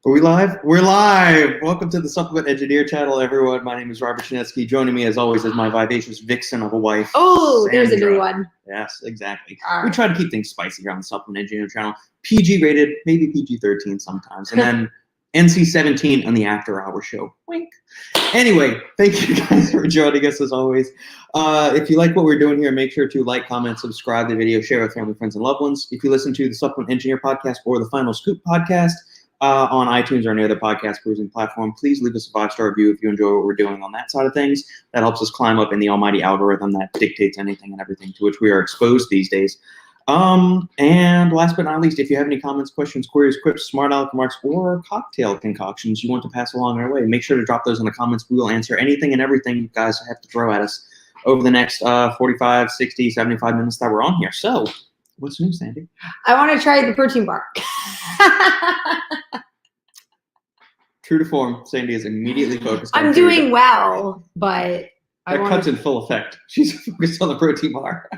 Are we live? We're live! Welcome to the Supplement Engineer channel, everyone. My name is Robert Chinesky. Joining me, as always, is my vivacious vixen of a wife. Oh, Sandra. there's a new one. Yes, exactly. All We right. try to keep things spicy here on the Supplement Engineer channel. PG rated, maybe PG-13 sometimes. And then NC-17 on the After Hour show. Wink. Anyway, thank you guys for joining us, as always. If you like what we're doing here, make sure to like, comment, subscribe to the video, share with family, friends, and loved ones. If you listen to the Supplement Engineer podcast or the Final Scoop podcast, on iTunes or any other podcast cruising platform, please leave us a 5-star review if you enjoy what we're doing on that side of things. That helps us climb up in the almighty algorithm that dictates anything and everything to which we are exposed these days. And last but not least, if you have any comments, questions, queries, quips, smart aleck remarks, or cocktail concoctions you want to pass along our way, make sure to drop those in the comments. We will answer anything and everything you guys have to throw at us over the next 45, 60, 75 minutes that we're on here. So, what's new, Sandy? I want to try the protein bar. True to form, Sandy is immediately focused on I'm doing well, but that cuts in full effect. She's focused on the protein bar.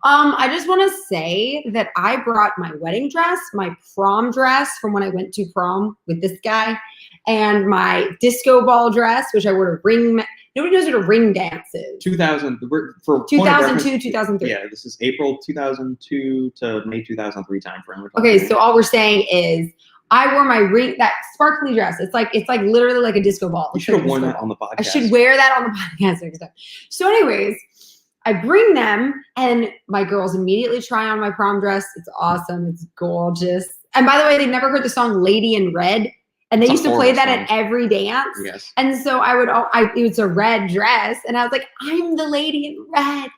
I just want to say that I brought my wedding dress, my prom dress from when I went to prom with this guy, and my disco ball dress, which I wore to ring. Nobody knows what a ring dance is. 2000 for 2002, 2003. Yeah, this is April 2002 to May 2003 time frame. Okay, so all we're saying is I wore my ring, that sparkly dress. It's like literally like a disco ball. You should have worn that on the podcast. I should wear that on the podcast next time. So anyways, I bring them and my girls immediately try on my prom dress. It's awesome. It's gorgeous. And by the way, they never heard the song Lady in Red. And they used to play that at every dance. Yes. And so it was a red dress. And I was like, I'm the lady in red.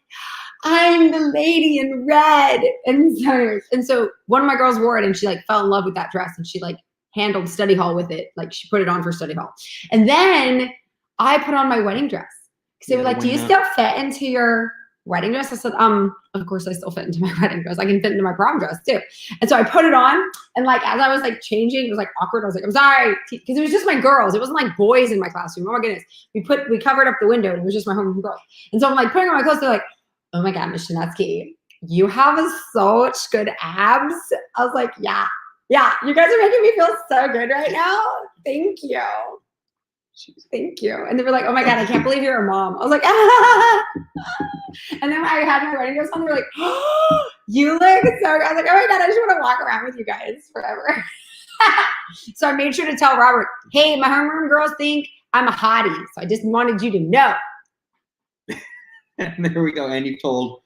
I'm the lady in red. And so one of my girls wore it and she like fell in love with that dress and she like handled study hall with it. Like she put it on for study hall. And then I put on my wedding dress. Because they were like, do you still fit into your wedding dress? I said, of course I still fit into my wedding dress. I can fit into my prom dress too. And so I put it on and like, as I was like changing, it was like awkward. I was like, I'm sorry. Because it was just my girls. It wasn't like boys in my classroom. Oh my goodness. We covered up the window and it was just my homeroom girls. And so I'm like putting on my clothes. They're like, oh my God, Ms. Chinesky, you have such good abs. I was like, yeah. You guys are making me feel so good right now. Thank you. Thank you. And they were like, oh my God, I can't believe you're a mom. I was like, ah. And then I had my wedding dress on. They were like, oh, you look so good. I was like, oh my God, I just want to walk around with you guys forever. So I made sure to tell Robert, hey, my homeroom girls think I'm a hottie. So I just wanted you to know. And there we go. And you told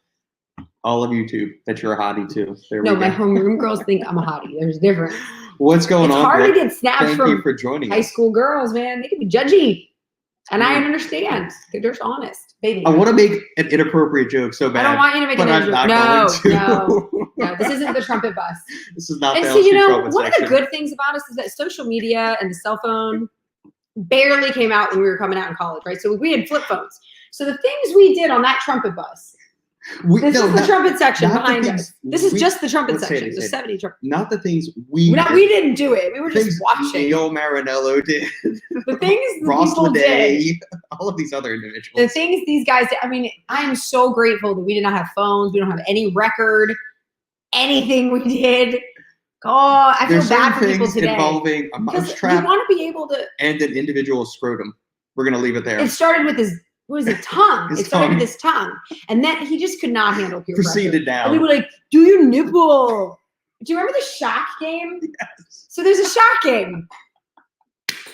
all of YouTube that you're a hottie too. No, my homeroom girls think I'm a hottie. There's a difference. What's going on? It's hard to get snaps Thank from you for joining high us. school girls, man. They can be judgy. And I understand. They're just honest. Baby. I want to make an inappropriate joke so bad. I don't want you to make an inappropriate joke. No. This isn't the trumpet bus. This is not and the so, trumpet one section. of the good things about us is that social media and the cell phone barely came out when we were coming out in college, right? So we had flip phones. So the things we did on that trumpet bus, this is the trumpet section behind us. This is just the trumpet section, the 70 trumpet. Not the things we did. We didn't do it. We were just watching. Neil Marinello did. The things Ross people Leday, did. all of these other individuals. The things these guys did. I mean, I am so grateful that we did not have phones. We don't have any record, anything we did. Oh, I feel bad for people today. Involving a mousetrap you want to be able to, and an individual scrotum. We're going to leave it there. It started with his, what is it, tongue. His it started tongue. with his tongue. And then he just could not handle peer pressure. Proceeded down. And we were like, do your nipple. Do you remember the Shock game? Yes. So there's a Shock game.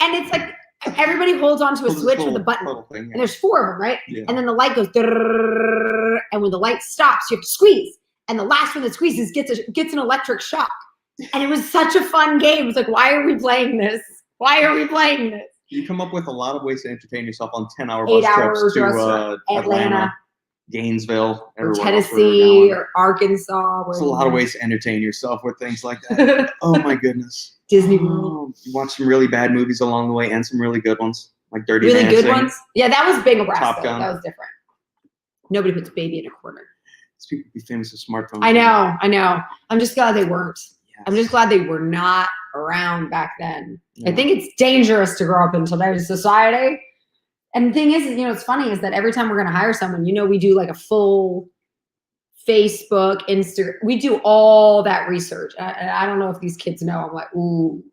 And it's like everybody holds onto a switch with a button. Thing, yeah. And there's 4 of them, right? Yeah. And then the light goes, drrrr, and when the light stops, you have to squeeze. And the last one that squeezes gets an electric shock. And it was such a fun game. It's like, why are we playing this? Why are we playing this? You come up with a lot of ways to entertain yourself on 10-hour 8 bus hours trips to Atlanta, Gainesville, or everywhere else we were Tennessee, going. or Arkansas. There's a lot of ways to entertain yourself with things like that. Oh my goodness. Disney World. You watch some really bad movies along the way and some really good ones, like Dirty Really Dancing. good ones? Yeah, that was Big Nebraska. Top Gun. That was different. Nobody puts baby in a corner. These people be famous with smartphones. I know. I'm just glad they weren't. Yes. I'm just glad they were not around back then. Yeah. I think it's dangerous to grow up in today's society. And the thing is, it's funny is that every time we're going to hire someone, we do like a full Facebook, Instagram. We do all that research. I don't know if these kids know. I'm like, ooh,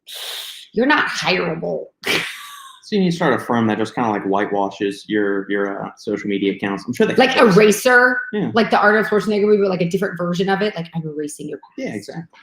you're not hireable. So you need to start a firm that just kind of like whitewashes your social media accounts. I'm sure they Like Eraser, Yeah. like the Art of Schwarzenegger movie, but like a different version of it. Like I'm erasing your past. Yeah, exactly.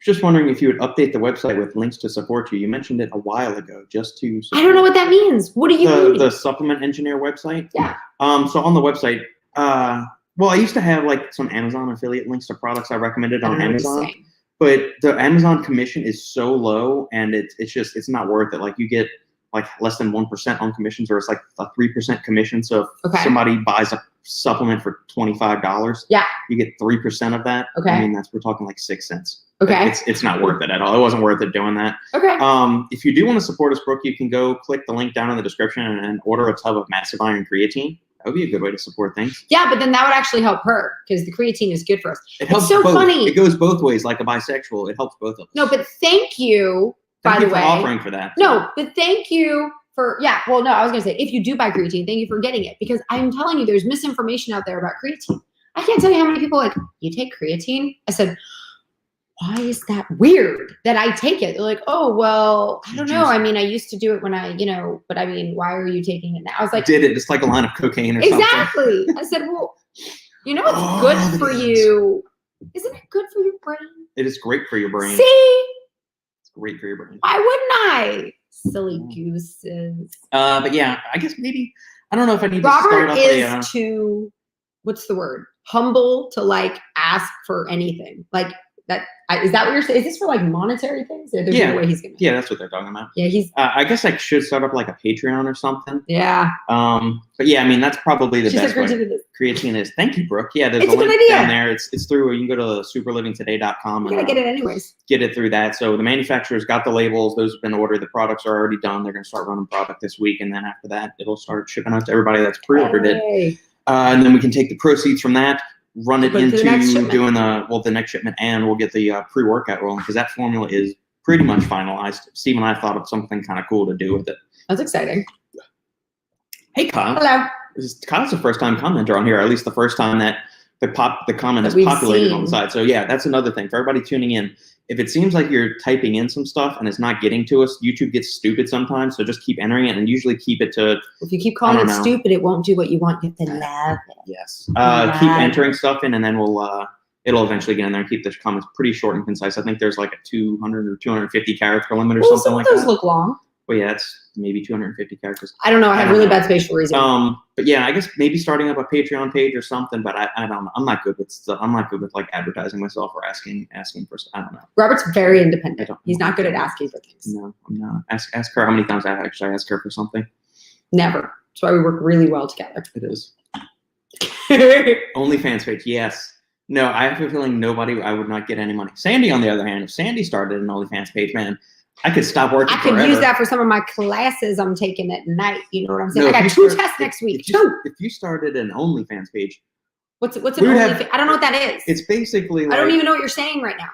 Just wondering if you would update the website with links to support you. You mentioned it a while ago, just to support I don't know what that means. What do you mean? the Supplement Engineer website. Yeah. So on the website, well, I used to have like some Amazon affiliate links to products I recommended on Amazon, but the Amazon commission is so low, and it's not worth it. Like you get like less than 1% on commissions, or it's like a 3% commission. So if somebody buys a supplement for $25, yeah, you get 3% of that. Okay. I mean, we're talking like 6 cents. Okay. It's not worth it at all. It wasn't worth it doing that. Okay. If you do want to support us, Brooke, you can go click the link down in the description and order a tub of Massive Iron creatine. That would be a good way to support things. Yeah, but then that would actually help her because the creatine is good for us. It helps so both. Funny. It goes both ways, like a bisexual. It helps both of us. No, but thank you, by the way. Thank you for offering for that. No, but thank you for, yeah, well, no, I was going to say, if you do buy creatine, thank you for getting it, because I'm telling you, there's misinformation out there about creatine. I can't tell you how many people are like, you take creatine? I said, why is that weird that I take it? They're like, oh, well, I don't know. I mean, I used to do it when I, but I mean, why are you taking it now? I was like, did it? It's like a line of cocaine or something. Exactly. I said, well, what's good for you? Isn't it good for your brain? It is great for your brain. See? It's great for your brain. Why wouldn't I? Silly gooses. But yeah, I guess maybe, I don't know if I need Robert to start up is too, what's the word? Humble to like ask for anything. Like, is that what you're saying? Is this for like monetary things? Or there's no way he's gonna. Yeah, that's what they're talking about. Yeah, he's. I guess I should start up like a Patreon or something. Yeah. But yeah, I mean that's probably the best way. Creatine is. Thank you, Brooke. Yeah, there's a link down there. It's through. You can go to superlivingtoday.com and get it anyways. Get it through that. So the manufacturer's got the labels. Those have been ordered. The products are already done. They're gonna start running product this week, and then after that, it'll start shipping out to everybody that's pre-ordered it. And then we can take the proceeds from that, run it into doing the next shipment, and we'll get the pre-workout rolling because that formula is pretty much finalized. Steve and I thought of something kind of cool to do with it. That's exciting. Hey, Kyle. Hello. Kyle's the first time commenter on here, or at least the first time that the comment has populated on the side. So yeah, that's another thing for everybody tuning in. If it seems like you're typing in some stuff and it's not getting to us, YouTube gets stupid sometimes. So just keep entering it and usually keep it to. If you keep calling it stupid, it won't do what you want. You have to love it. Yes. Keep entering stuff in, and then it'll eventually get in there and keep the comments pretty short and concise. I think there's like a 200 or 250 character limit or something like that. Some of those look long. Well, yeah, it's maybe 250 characters. I don't know. I have really bad spatial reasoning. But yeah, I guess maybe starting up a Patreon page or something. But I don't know. I'm not good with stuff. I'm not good with like advertising myself or asking for stuff. I don't know. Robert's very independent. He's not good at asking for things. No, I'm not. Ask her how many times I've actually asked her for something. Never. That's why we work really well together. It is. OnlyFans page, yes. No, I have a feeling I would not get any money. Sandy, on the other hand, if Sandy started an OnlyFans page, man, I could stop working forever. Use that for some of my classes I'm taking at night. You know what I'm saying? I got 2 tests next week. If you started an OnlyFans page. What's an OnlyFans? I don't know what that is. It's basically like, I don't even know what you're saying right now.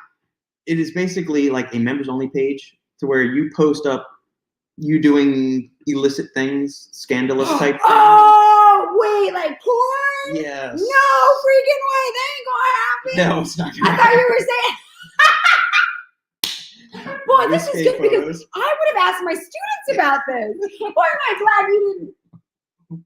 It is basically like a members only page to where you post up you doing illicit things, scandalous type things. Oh, wait, like porn? Yes. No freaking way. That ain't gonna happen. No, it's not gonna happen. I thought you were saying. Boy, this is good because I would have asked my students about this. Boy, am I glad you didn't.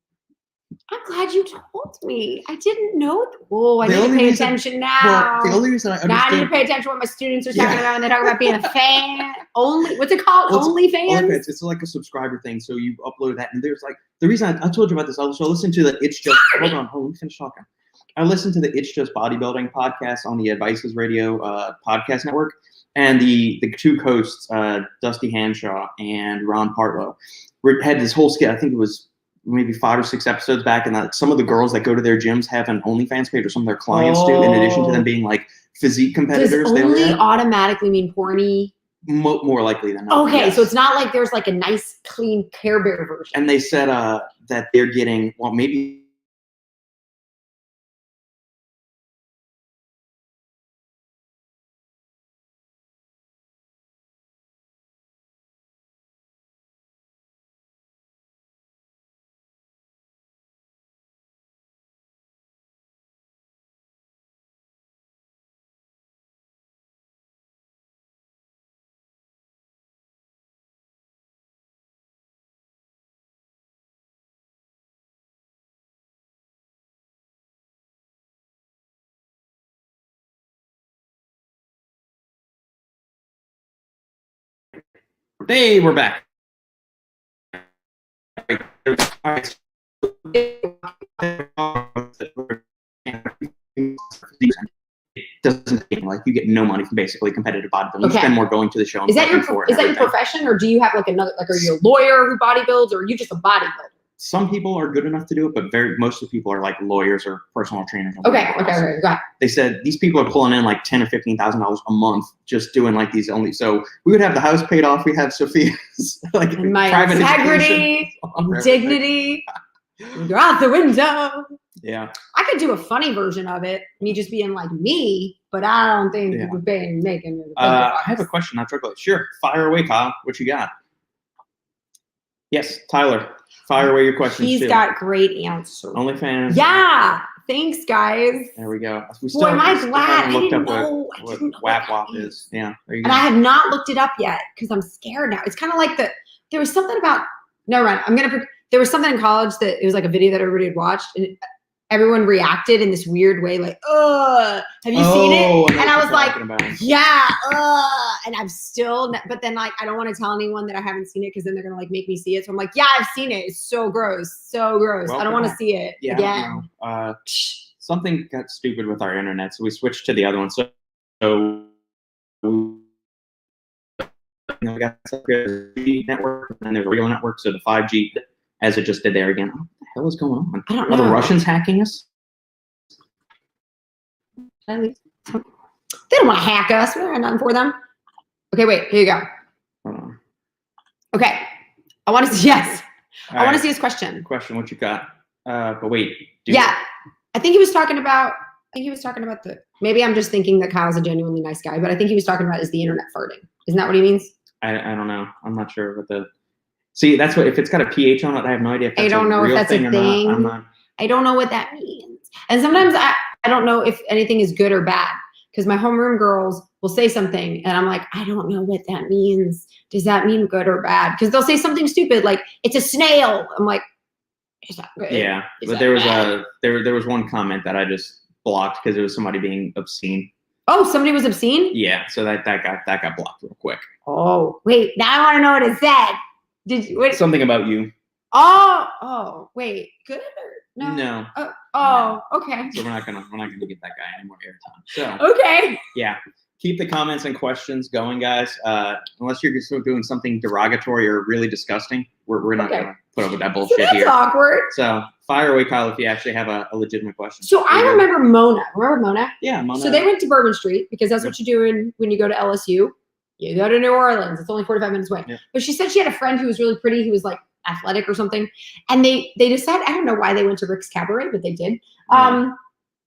I'm glad you told me. I didn't know. Oh, I need to pay attention now. Well, the only reason I understand. Now I need to pay attention to what my students are talking about when they talk about being a fan. What's it called? OnlyFans? It's like a subscriber thing. So you upload that, and there's like the reason I told you about this. So I listened to the It's Just. Hold on, let me finish talking. I listened to the It's Just Bodybuilding podcast on the Advices Radio podcast network. And the 2 hosts, Dusty Hanshaw and Ron Partlow, had this whole skit. I think it was maybe 5 or 6 episodes back, and some of the girls that go to their gyms have an OnlyFans page, or some of their clients do, in addition to them being like physique competitors. Does only automatically mean porny? More likely than not. Okay, yes. So it's not like there's like a nice, clean Care Bear version. And they said that they're getting, well, maybe Hey, we're back. All right. It doesn't seem like you get no money from basically competitive bodybuilding. You Okay. spend more going to the show. And Is that your prepping for it is and that your everything. profession, or do you have like another, like, are you a lawyer who bodybuilds, or are you just a bodybuilder? Some people are good enough to do it, but most of the people are like lawyers or personal trainers. or Okay, whatever else. okay, got it. They said these people are pulling in like $10,000 or $15,000 a month just doing like these only. So we would have the house paid off. We have Sophia's like And my private integrity, education. dignity, they're out the window. Yeah. I could do a funny version of it, me just being like me, but I don't think Yeah. we're making it. I have a question, not chocolate. Sure, fire away, Kyle. What you got? Yes, Tyler, fire away your questions. He's too. got great answers. OnlyFans. Yeah, thanks, guys. There we go. We Boy, am I still glad. haven't I looked didn't up know. I what didn't know Wap what Wap that is. Yeah, there you And go. I have not looked it up yet because I'm scared now. It's kind of like there was something about, no, right. There was something in college that it was like a video that everybody had watched, and everyone reacted in this weird way, like, have you seen it? And I was like, yeah, and I'm still, but then like, I don't want to tell anyone that I haven't seen it because then they're going to like make me see it. So I'm like, yeah, I've seen it. It's so gross. So gross. I don't want to see it again. Something got stupid with our internet, so we switched to the other one. So we got the network, and then there's a real network, so the 5G, as it just did there again. What the hell is going on? I don't Are know. the Russians hacking us? They don't want to hack us. We're nothing for them. Okay, wait, here you go. Hold on. Okay. I want to see, yes. All I want to right. see his question. Question, what you got? But wait. Yeah. I think he was talking about maybe I'm just thinking that Kyle's a genuinely nice guy, but I think he was talking about is the internet farting. Isn't that what he means? I don't know. I'm not sure what the. See, that's what, if it's got a PH on it, I have no idea if that's I don't know if real that's a thing or thing. not. I'm not. I don't know what that means. And sometimes I don't know if anything is good or bad because my homeroom girls will say something and I'm like, I don't know what that means. Does that mean good or bad? Because they'll say something stupid like it's a snail. I'm like, is that good? Yeah, Is but that there was bad? there was one comment that I just blocked because it was somebody being obscene. Oh, somebody was obscene? Yeah, so that got blocked real quick. Oh, wait. Now I want to know what it said. Did you wait? Something about you. Oh, wait. Good or no? No. Oh, okay. So we're not gonna get that guy any more airtime. So Okay. yeah, keep the comments and questions going, guys. Unless you're just doing something derogatory or really disgusting, we're not Okay. gonna put up with that So bullshit that's here. awkward. So fire away, Kyle, if you actually have a legitimate question. So I remember Mona. Remember Mona? Yeah, Mona. So they went to Bourbon Street because that's what you do when you go to LSU. You go to New Orleans. It's only 45 minutes away. Yeah. But she said she had a friend who was really pretty, who was like athletic or something. And they decided, I don't know why they went to Rick's Cabaret, but they did.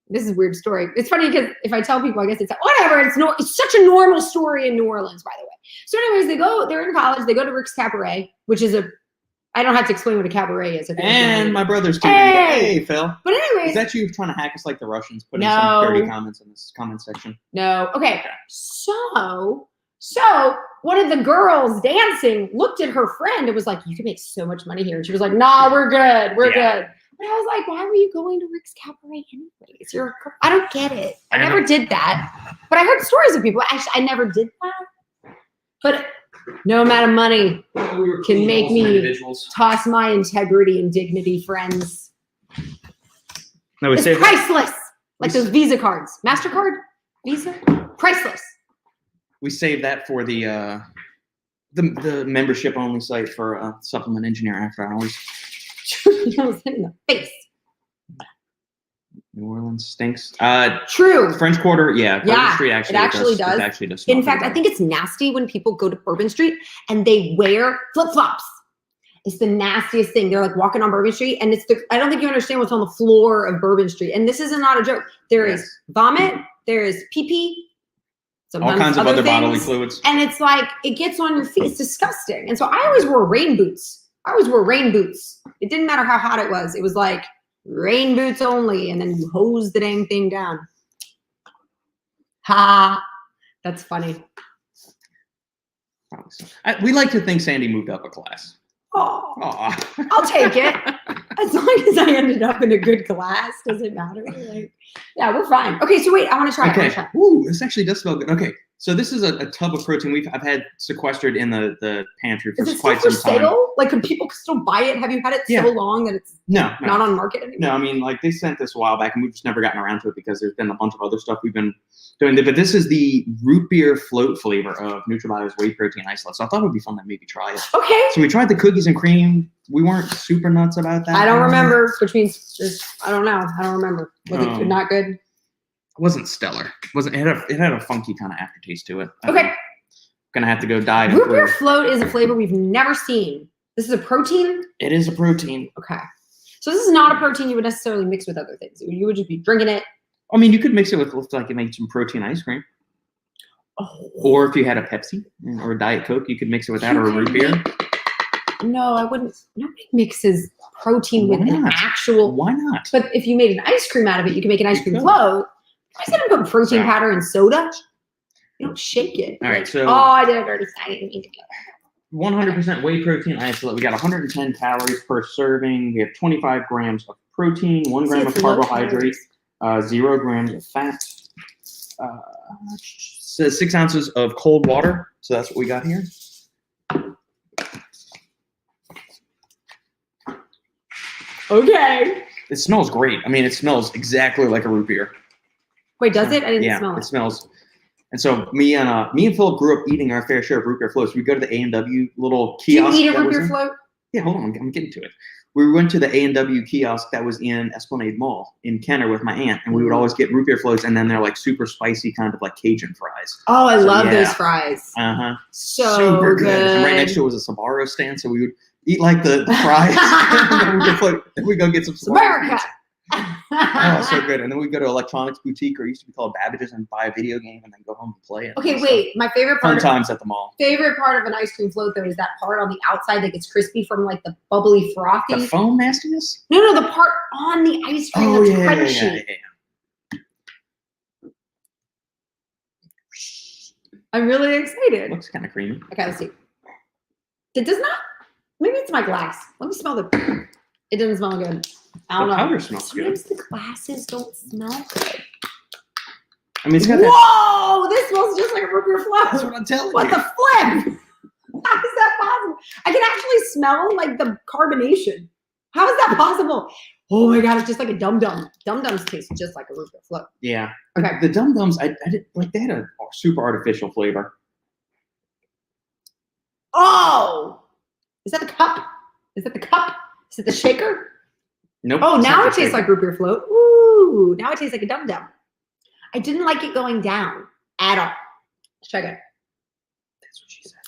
This is a weird story. It's funny because if I tell people, I guess it's whatever. It's such a normal story in New Orleans, by the way. So anyways, they're in college. They go to Rick's Cabaret, which is I don't have to explain what a cabaret is. And my brother's too. Hey! Hey, Phil. But anyways. Is that you trying to hack us like the Russians? Putting No. some dirty comments in this comment section. No. Okay. So one of the girls dancing looked at her friend and was like, you can make so much money here. And she was like, nah, we're good. We're good. But I was like, why were you going to Rick's Cabaret anyways? I don't get it. I never did that. But I heard stories of people. Actually, I never did that. But no amount of money can make me toss my integrity and dignity, friends. No, we It's saved priceless. Like those Visa cards. MasterCard? Visa? Priceless. We saved that for the membership only site for Supplement Engineer After Hours. You almost hit in the face. New Orleans stinks. True. French Quarter, yeah. Bourbon Yeah, Street it actually does. It actually does. Smell In fact, good. I think it's nasty when people go to Bourbon Street and they wear flip-flops. It's the nastiest thing. They're like walking on Bourbon Street and I don't think you understand what's on the floor of Bourbon Street. And this is not a joke. There is vomit, there is pee-pee, all kinds of other bodily things. fluids. And it's like, it gets on your feet. It's disgusting. And so I always wore rain boots. It didn't matter how hot it was. It was like rain boots only. And then you hose the dang thing down. Ha. That's funny. We like to think Sandy moved up a class. Oh, Aw. I'll take it. As long as I ended up in a good class, does it matter? Like, yeah, we're fine. Okay, so wait, I want to try. Okay. Ooh, this actually does smell good. Okay, So this is a tub of protein I've had sequestered in the pantry for Is it quite still for some time. sale? Like, could people still buy it? Have you had it so long that it's No, not on market anymore? No, I mean, like, they sent this a while back, and we've just never gotten around to it because there's been a bunch of other stuff we've been doing. But this is the root beer float flavor of NutriBio's whey protein isolate. So I thought it would be fun to maybe try it. Okay. So we tried the cookies and cream. We weren't super nuts about that. I don't remember, which means just, I don't know. I don't remember. Was it not good? It wasn't stellar. It had a funky kind of aftertaste to it. Okay. Gonna have to go dive Root beer into it. float is a flavor we've never seen. This is a protein? It is a protein. Okay. So this is not a protein you would necessarily mix with other things. You would just be drinking it. I mean, you could mix it with, like, you make some protein ice cream. Oh. Or if you had a Pepsi or a Diet Coke, you could mix it with that, or a root beer. No, I wouldn't. Nobody mixes protein with Why an not? actual. Why not? But if you made an ice cream out of it, you can make an ice cream could. float. I said put protein So- powder in soda. You don't shake it. All right, Like, so- oh, I did a dirty side. I didn't mean to do it. 100% whey protein isolate. We got 110 calories per serving. We have 25 grams of protein, 1 gram of it's low carbohydrate, 0 grams of fat. Says 6 ounces of cold water. So that's what we got here. Okay. It smells great. I mean, it smells exactly like a root beer. Wait, does it? I didn't Yeah, smell it it. smells. And so me and Phil grew up eating our fair share of root beer floats. We go to the A&W little Do you kiosk. eat a that root was beer in- float? Yeah, hold on. I'm getting to it. We went to the A&W kiosk that was in Esplanade Mall in Kenner with my aunt, and we would always get root beer floats, and then they're like super spicy, kind of like Cajun fries. Oh, I So, love yeah. those fries. Uh-huh. So Super good. good. And right next to it was a Sbarro stand, so we would eat like the fries, and then we'd go get some Sbarro. America. Oh, so good. And then we'd go to Electronics Boutique, or it used to be called Babbage's, and buy a video game and then go home and play it. Okay, So, wait. My favorite fun part. times at the mall. Favorite part of an ice cream float though is that part on the outside that gets crispy from like the bubbly frothy. The foam nastiness? No, the part on the ice cream Oh, that's yeah, crunchy. yeah. I'm really excited. Looks kind of creamy. Okay, let's see. It does not. Maybe it's my glass. Let me smell the. It doesn't smell good. I don't The know. powder smells good. Sometimes the glasses don't smell good. I mean, it's got that. Whoa! This smells just like a root beer That's float. what I'm telling What you. the flip? How is that possible? I can actually smell like the carbonation. How is that possible? Oh my god, it's just like a dum dum. Dum dums taste just like a root beer float. Yeah. Okay. The Dum Dums, I did, like, they had a super artificial flavor. Oh! Is that the cup? Is that the cup? Is it the shaker? Nope. Oh, it's now not it the tastes shaker. like root beer float. Ooh, now it tastes like a dum dum. I didn't like it going down at all. Let's try again. That's what she said.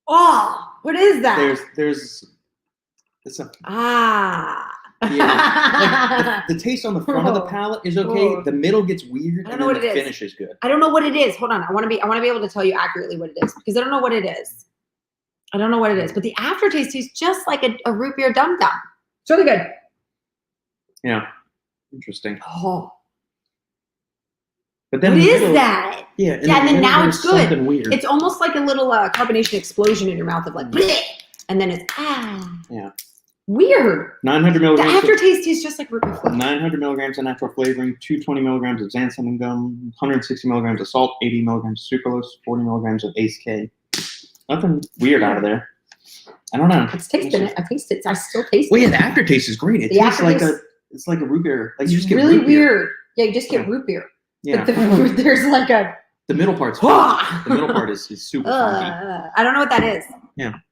Oh, what is that? It's a Ah. like the taste on the front of the palate is okay. Oh. The middle gets weird, I don't and know then what the it is. finish is good. I don't know what it is. Hold on. I want to be able to tell you accurately what it is because I don't know what it is. I don't know what it is, but the aftertaste tastes just like a root beer dum dum. It's really good. Yeah. Interesting. Oh, But then what the is middle- that? Yeah, in Yeah, the and then middle now there's it's good. Something weird. It's almost like a little carbonation explosion in your mouth of like, bleh, and then it's Yeah. weird. 900 The milligrams. aftertaste tastes just like root beer float. 900 milligrams of natural flavoring, 220 milligrams of xanthan gum, 160 milligrams of salt, 80 milligrams of sucralose, 40 milligrams of Ace K. Nothing weird out of there. I don't know. It's tasting it. I taste it. I still taste Well, it. yeah, the aftertaste is great. It The tastes like aftertaste- it's like a root beer. Like you It's just get really root beer. weird. Yeah, you just get Yeah. root beer. Yeah. But there's like a. The middle part's Ah! the middle part is super funky. I don't know what that is.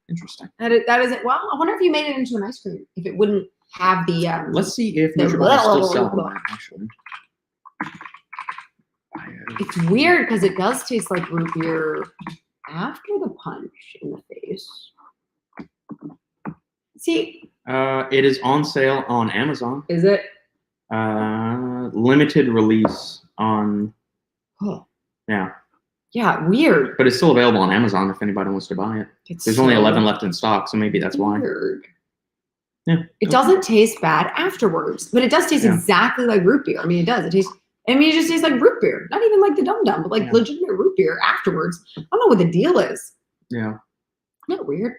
Interesting. That isn't. Well, I wonder if you made it into an ice cream. If it wouldn't have the. Let's see if The NutriBio is still little- selling that, actually. It's weird because it does taste like root beer after the punch in the face. See, It is on sale on Amazon. is it? Limited release on Oh, yeah, yeah, weird. but it's still available on Amazon if anybody wants to buy it. It's There's only so 11 left in stock, so maybe that's why. Weird. Yeah. It doesn't taste bad afterwards, but it does taste Yeah. exactly like root beer. I mean, it does. It tastes. I mean, it just tastes like root beer. Not even like the dum dum, but like Yeah. legitimate root beer afterwards. I don't know what the deal is. Yeah. Isn't that weird?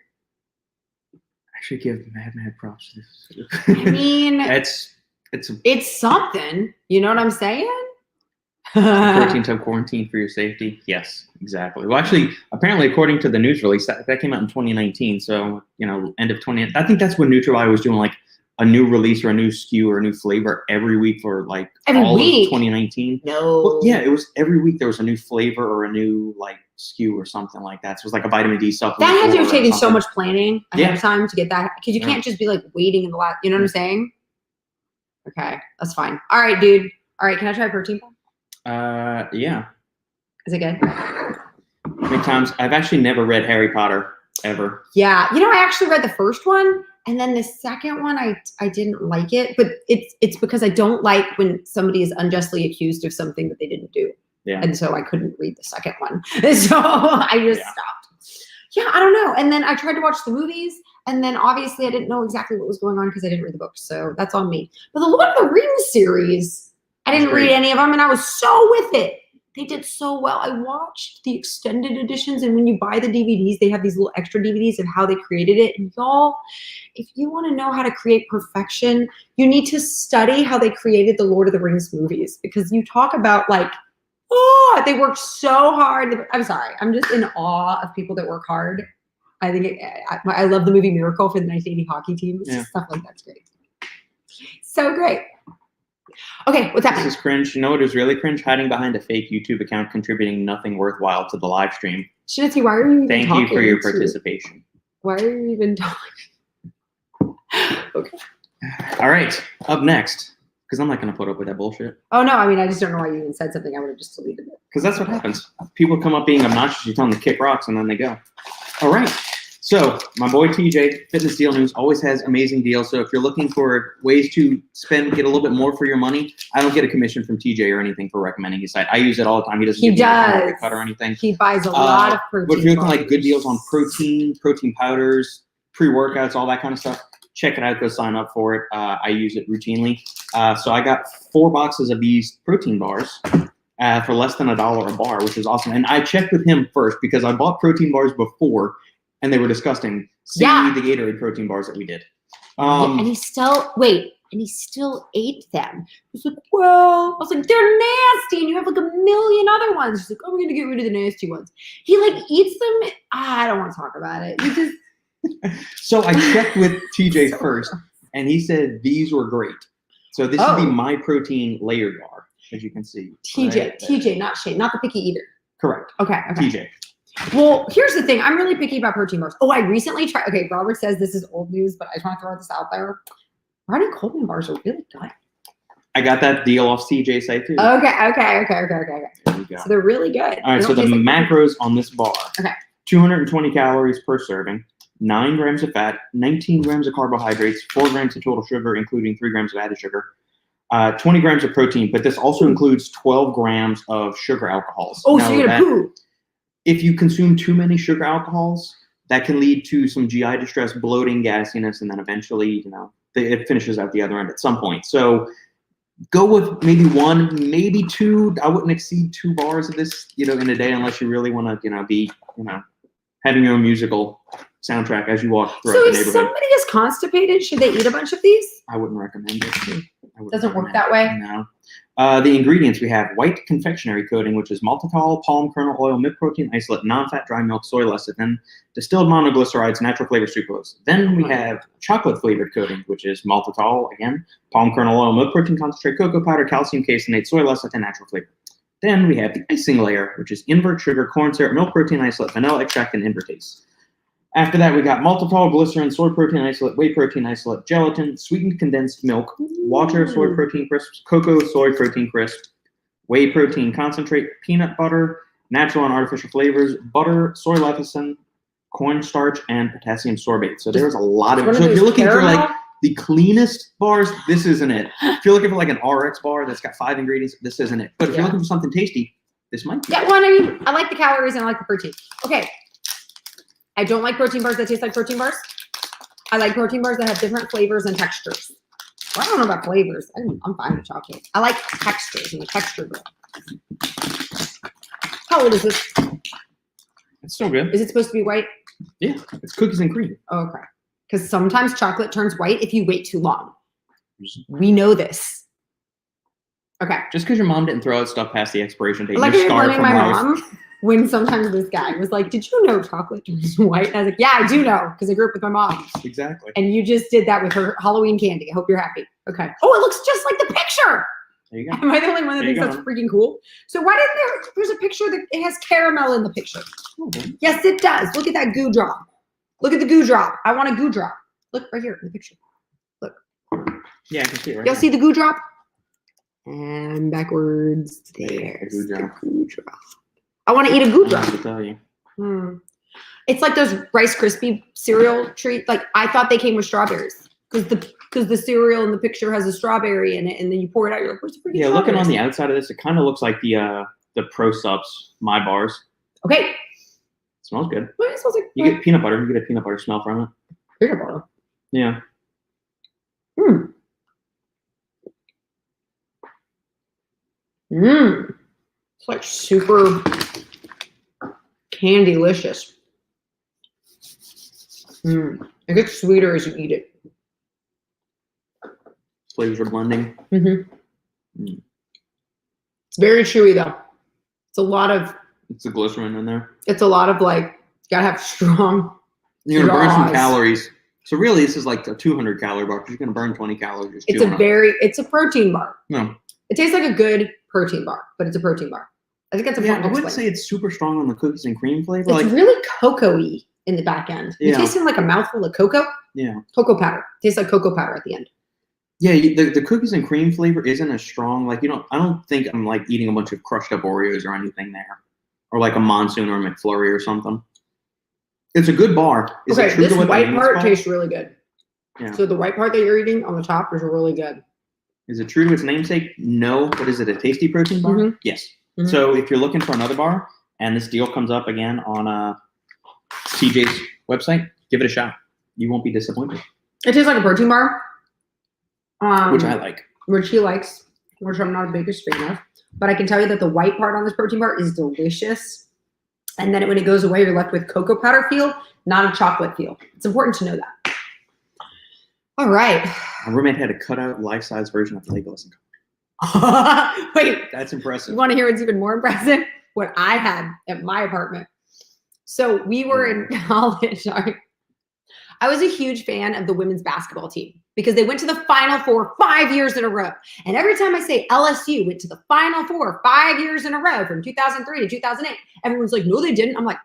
I should give Mad props to this. I mean, it's it's something. You know what I'm saying? Protein to quarantine for your safety. Yes, exactly. Well, actually, apparently, according to the news release, that came out in 2019. So, end of 20. I think that's when Nutrilite was doing like a new release or a new SKU or a new flavor every week for like Every all week? of 2019. No. Well, yeah, it was every week there was a new flavor or a new like SKU or something like that. So it was like a vitamin D supplement. That had to have or taken so something. much planning ahead Yeah. of time to get that, because you Yeah. can't just be like waiting in the last. You know what I'm saying? Okay, that's fine. All right, dude. All right, can I try a protein bar? Yeah. Is it good? Many times. I've actually never read Harry Potter ever. Yeah, I actually read the first one, and then the second one I didn't like it, but it's because I don't like when somebody is unjustly accused of something that they didn't do. Yeah. And so I couldn't read the second one. So I just Yeah. stopped. Yeah, I don't know. And then I tried to watch the movies, and then obviously I didn't know exactly what was going on because I didn't read the books. So that's on me. But the Lord of the Rings series, I didn't read Great. any of them, and I was so with it. They did so well. I watched the extended editions, and when you buy the DVDs, they have these little extra DVDs of how they created it. And y'all, if you want to know how to create perfection, you need to study how they created the Lord of the Rings movies, because you talk about like, oh, they worked so hard. I'm sorry. I'm just in awe of people that work hard. I think I love the movie Miracle for the 1980 hockey team. It's just stuff like that's great. So great. Okay, what's happening? This is cringe. You know what is really cringe? Hiding behind a fake YouTube account, contributing nothing worthwhile to the live stream. Shinatsi, why are you even Thank talking? you for your participation. Why are you even talking? Okay. All right, up next, because I'm not going to put up with that bullshit. Oh, no, I mean, I just don't know why you even said something. I would have just deleted it. Because that's what happens. People come up being obnoxious, you tell them to kick rocks, and then they go. All right. So my boy TJ, Fitness Deal News, always has amazing deals. So if you're looking for ways to get a little bit more for your money, I don't get a commission from TJ or anything for recommending his site. I use it all the time. He doesn't give me a cut or anything. He buys a lot of protein. But if you're looking like good deals on protein powders, pre-workouts, all that kind of stuff, check it out. Go sign up for it. I use it routinely. So I got 4 boxes of these protein bars for less than $1 a bar, which is awesome. And I checked with him first because I bought protein bars before, and they were disgusting. See the Gatorade protein bars that we did. And he still ate them. He's like, well, I was like, they're nasty, and you have like a million other ones. He's like, oh, we're gonna get rid of the nasty ones. He like eats them. I don't want to talk about it. You just. So I checked with TJ first, and he said these were great. So this is the My Protein layer bar, as you can see. TJ, not Shane, not the picky eater. Correct. Okay. TJ. Well, here's the thing. I'm really picky about protein bars. Oh, I recently tried. Okay, Robert says this is old news, but I just want to throw this out there. Ronnie Coleman bars are really good. I got that deal off CJ's site too. Okay. There you go. So they're really good. All right, so the macros on this bar. Okay. 220 calories per serving, 9 grams of fat, 19 grams of carbohydrates, 4 grams of total sugar, including 3 grams of added sugar, 20 grams of protein, but this also includes 12 grams of sugar alcohols. Oh, so you're going to poo. If you consume too many sugar alcohols, that can lead to some GI distress, bloating, gassiness, and then eventually, it finishes out the other end at some point. So go with maybe 1, maybe 2. I wouldn't exceed 2 bars of this, in a day, unless you really want to, be, having your own musical soundtrack as you walk throughout the neighborhood. So if somebody is constipated, should they eat a bunch of these? I wouldn't recommend it. Doesn't work that way? No. The ingredients, we have white confectionery coating, which is maltitol, palm kernel oil, milk protein isolate, non-fat dry milk, soy lecithin, distilled monoglycerides, natural flavor sucralose. Then we have chocolate flavored coating, which is maltitol, again, palm kernel oil, milk protein concentrate, cocoa powder, calcium caseinate, soy lecithin, natural flavor. Then we have the icing layer, which is invert sugar, corn syrup, milk protein isolate, vanilla extract, and invertase. After that, we got maltitol, glycerin, soy protein isolate, whey protein isolate, gelatin, sweetened condensed milk, water, soy protein crisps, cocoa, soy protein crisp, whey protein concentrate, peanut butter, natural and artificial flavors, butter, soy lecithin, cornstarch, and potassium sorbate. So there's a lot of. So if you're looking for like the cleanest bars, this isn't it. If you're looking for like an RX bar that's got 5 ingredients, this isn't it. But if you're looking for something tasty, this might be. Yeah, well, I mean, I like the calories and I like the protein. Okay. I don't like protein bars that taste like protein bars. I like protein bars that have different flavors and textures. Well, I don't know about flavors. I'm fine with chocolate. I like textures and the texture good. How old is this? It's still good. Is it supposed to be white? Yeah, it's cookies and cream. Oh, okay. Because sometimes chocolate turns white if you wait too long. We know this. Okay. Just because your mom didn't throw out stuff past the expiration date, Like you're you're scarred blaming from my life. mom when sometimes this guy was like, "Did you know chocolate turns white?" And I was like, "Yeah, I do know because I grew up with my mom." Exactly. And you just did that with her Halloween candy. I hope you're happy. Okay. Oh, it looks just like the picture. There you go. Am I the only one that There you thinks go. that's freaking cool? So why didn't there's a picture that it has caramel in the picture? Okay. Yes, it does. Look at that goo drop. Look at the goo drop. I want a goo drop. Look right here in the picture. Look. Yeah, I can see it right Y'all there. see the goo drop? And backwards. There's Goo the drop. goo drop. I want to eat a goo I don't drop. have to tell you. It's like those Rice Krispie cereal treats. Like I thought they came with strawberries because the cereal in the picture has a strawberry in it, and then you pour it out. You're like, "Where's the freaking Yeah, looking on strawberries?" the outside of this, it kind of looks like the Pro Subs My Bars. Okay. It smells good. What smells like? You get peanut butter. You get a peanut butter smell from it. peanut butter. Yeah. It's like super candy-licious. It gets sweeter as you eat it. Flavors are blending. It's very chewy though. It's a lot of It's the glycerin in there. like, you gotta have strong. You're gonna burn some Jaws. calories. So really, this is like a 200 calorie bar. You're gonna burn 20 calories. Just It's chewing on it. it's a protein bar. No. It tastes like a good protein bar, but it's a protein bar. I think that's Yeah, important I to wouldn't explain. say it's super strong on the cookies and cream flavor. It's Like, really cocoa-y in the back end. You Yeah. tasting like a mouthful of cocoa? yeah, Cocoa powder. Tastes like cocoa powder at the end. yeah. The cookies and cream flavor isn't as strong. Like I don't think I'm like eating a bunch of crushed up Oreos or anything there, or like a Monsoon or a McFlurry or something. It's a good bar. Is it Okay, true this to what the white name is part called? tastes really good. Yeah. So the white part that you're eating on the top is really good. Is it true to its namesake? No. What is it? A tasty protein bar? Mhm. Yes. Mhm. So if you're looking for another bar and this deal comes up again on CJ's website, give it a shot. You won't be disappointed. It tastes like a protein bar. Which I like. Which he likes, which I'm not a biggest fan of. But I can tell you that the white part on this protein bar is delicious. And then when it goes away, you're left with cocoa powder feel, not a chocolate feel. It's important to know that. All right. My roommate had a cutout life-size version of Legolas. Wait, That's you impressive. want to hear what's even more impressive? What I had at my apartment. So we were in college. Sorry. I was a huge fan of the women's basketball team because they went to the Final Four 5 years in a row. And every time I say LSU went to the Final Four 5 years in a row from 2003 to 2008, everyone's like, no, they didn't. I'm like,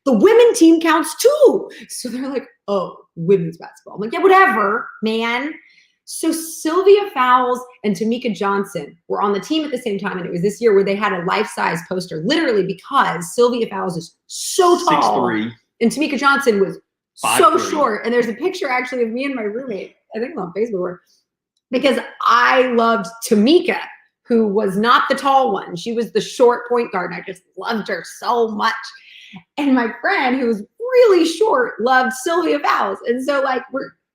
the women team counts too. So they're like, oh, women's basketball. I'm like, yeah, whatever, man. So Sylvia Fowles and Tamika Johnson were on the team at the same time. And it was this year where they had a life-size poster, literally because Sylvia Fowles is so tall. 6'3". And Tamika Johnson was 5'3". so short. And there's a picture actually of me and my roommate, I think it's on Facebook, because I loved Tamika, who was not the tall one. She was the short point guard. And I just loved her so much. And my friend, who was really short, loved Sylvia Fowles. And so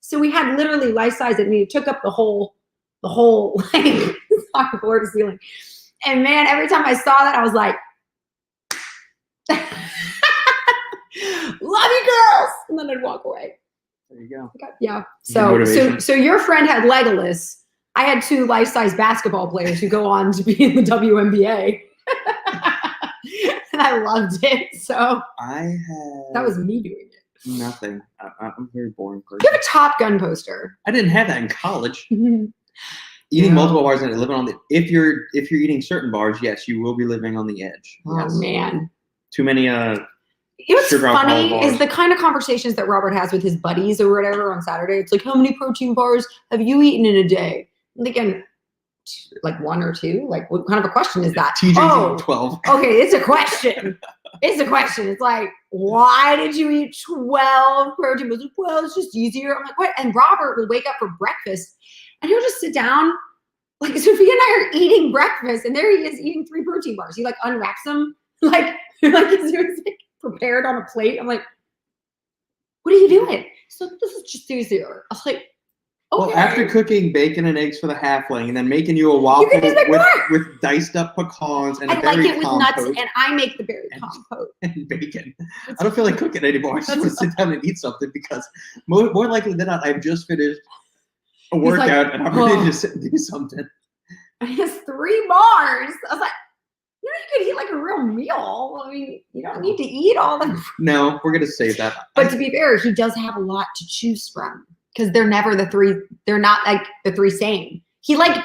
so we had literally life size. I mean, it took up the whole like floor to ceiling. And man, every time I saw that, I was like, love you girls. And then I'd walk away. There you go. Yeah. Good motivation. So your friend had Legolas. I had two life-size basketball players who go on to be in the WNBA. And I loved it. So I had that was me doing it. nothing. I'm a very boring person. You have a Top Gun poster. I didn't have that in college. Oh Eating Yeah. multiple bars and living on the if you're eating certain bars, yes, you will be living on the edge. Yes. Man. Too many You know what's Sugar alcohol funny bars. is the kind of conversations that Robert has with his buddies or whatever on Saturday. It's like, how many protein bars have you eaten in a day? I'm thinking, like 1 or 2? Like, what kind of a question is that? TJ's Oh, eating 12. okay, it's a question. It's a question. It's like, why did you eat 12 protein bars? Well, it's just easier. I'm like, what? And Robert would wake up for breakfast and he'll just sit down. Like, Sophia and I are eating breakfast and there he is eating 3 protein bars. He like unwraps them, like it's like prepared on a plate. I'm like, what are you doing? So this is just easier. I was like, okay. Well, after cooking bacon and eggs for the halfling and then making you a waffle can just make more. with diced up pecans and I a like berry it with nuts compote and I make the berry And- compote. and bacon. I don't feel like cooking anymore. I just want to That's- sit down and eat something because more likely than not, I've just finished a He's like, workout and I'm ready "Oh." to sit and do something. and he has 3 bars. I was like, you could eat like a real meal. I mean, you don't need to eat all the. No, we're gonna save that. But to be fair, he does have a lot to choose from because they're never the 3. They're not like the 3 same. He like.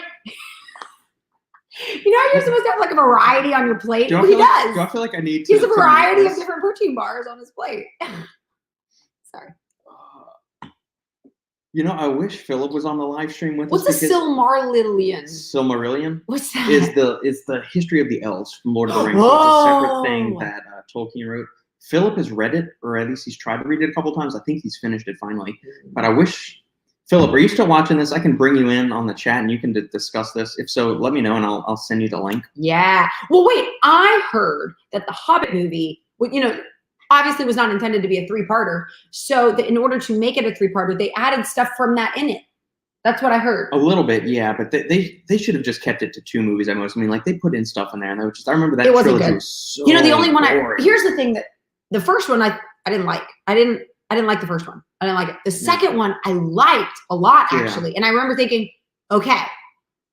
You know, you're supposed to have like a variety on your plate. Well, he does. Do I feel like I need to? He has a variety of different protein bars on his plate. Sorry. You know, I wish Philip was on the live stream with us. What's a Silmarillion? Silmarillion? What's that? Is the history of the elves from Lord of the Rings. So it's a separate thing that Tolkien wrote. Philip has read it, or at least he's tried to read it a couple times. I think he's finished it finally. But I wish, Philip, are you still watching this? I can bring you in on the chat and you can discuss this. If so, let me know and I'll send you the link. Yeah. Well, wait, I heard that the Hobbit movie, obviously was not intended to be a 3-parter. So in order to make it a 3-parter, they added stuff from that in it. That's what I heard. A little bit, yeah, but they should have just kept it to 2 movies at most. I mean, like they put in stuff in there, and I remember that trilogy was so the only one boring. Here's the thing, that the first one I didn't like. I didn't like the first one. I didn't like it. The second one I liked a lot actually, and I remember thinking, okay,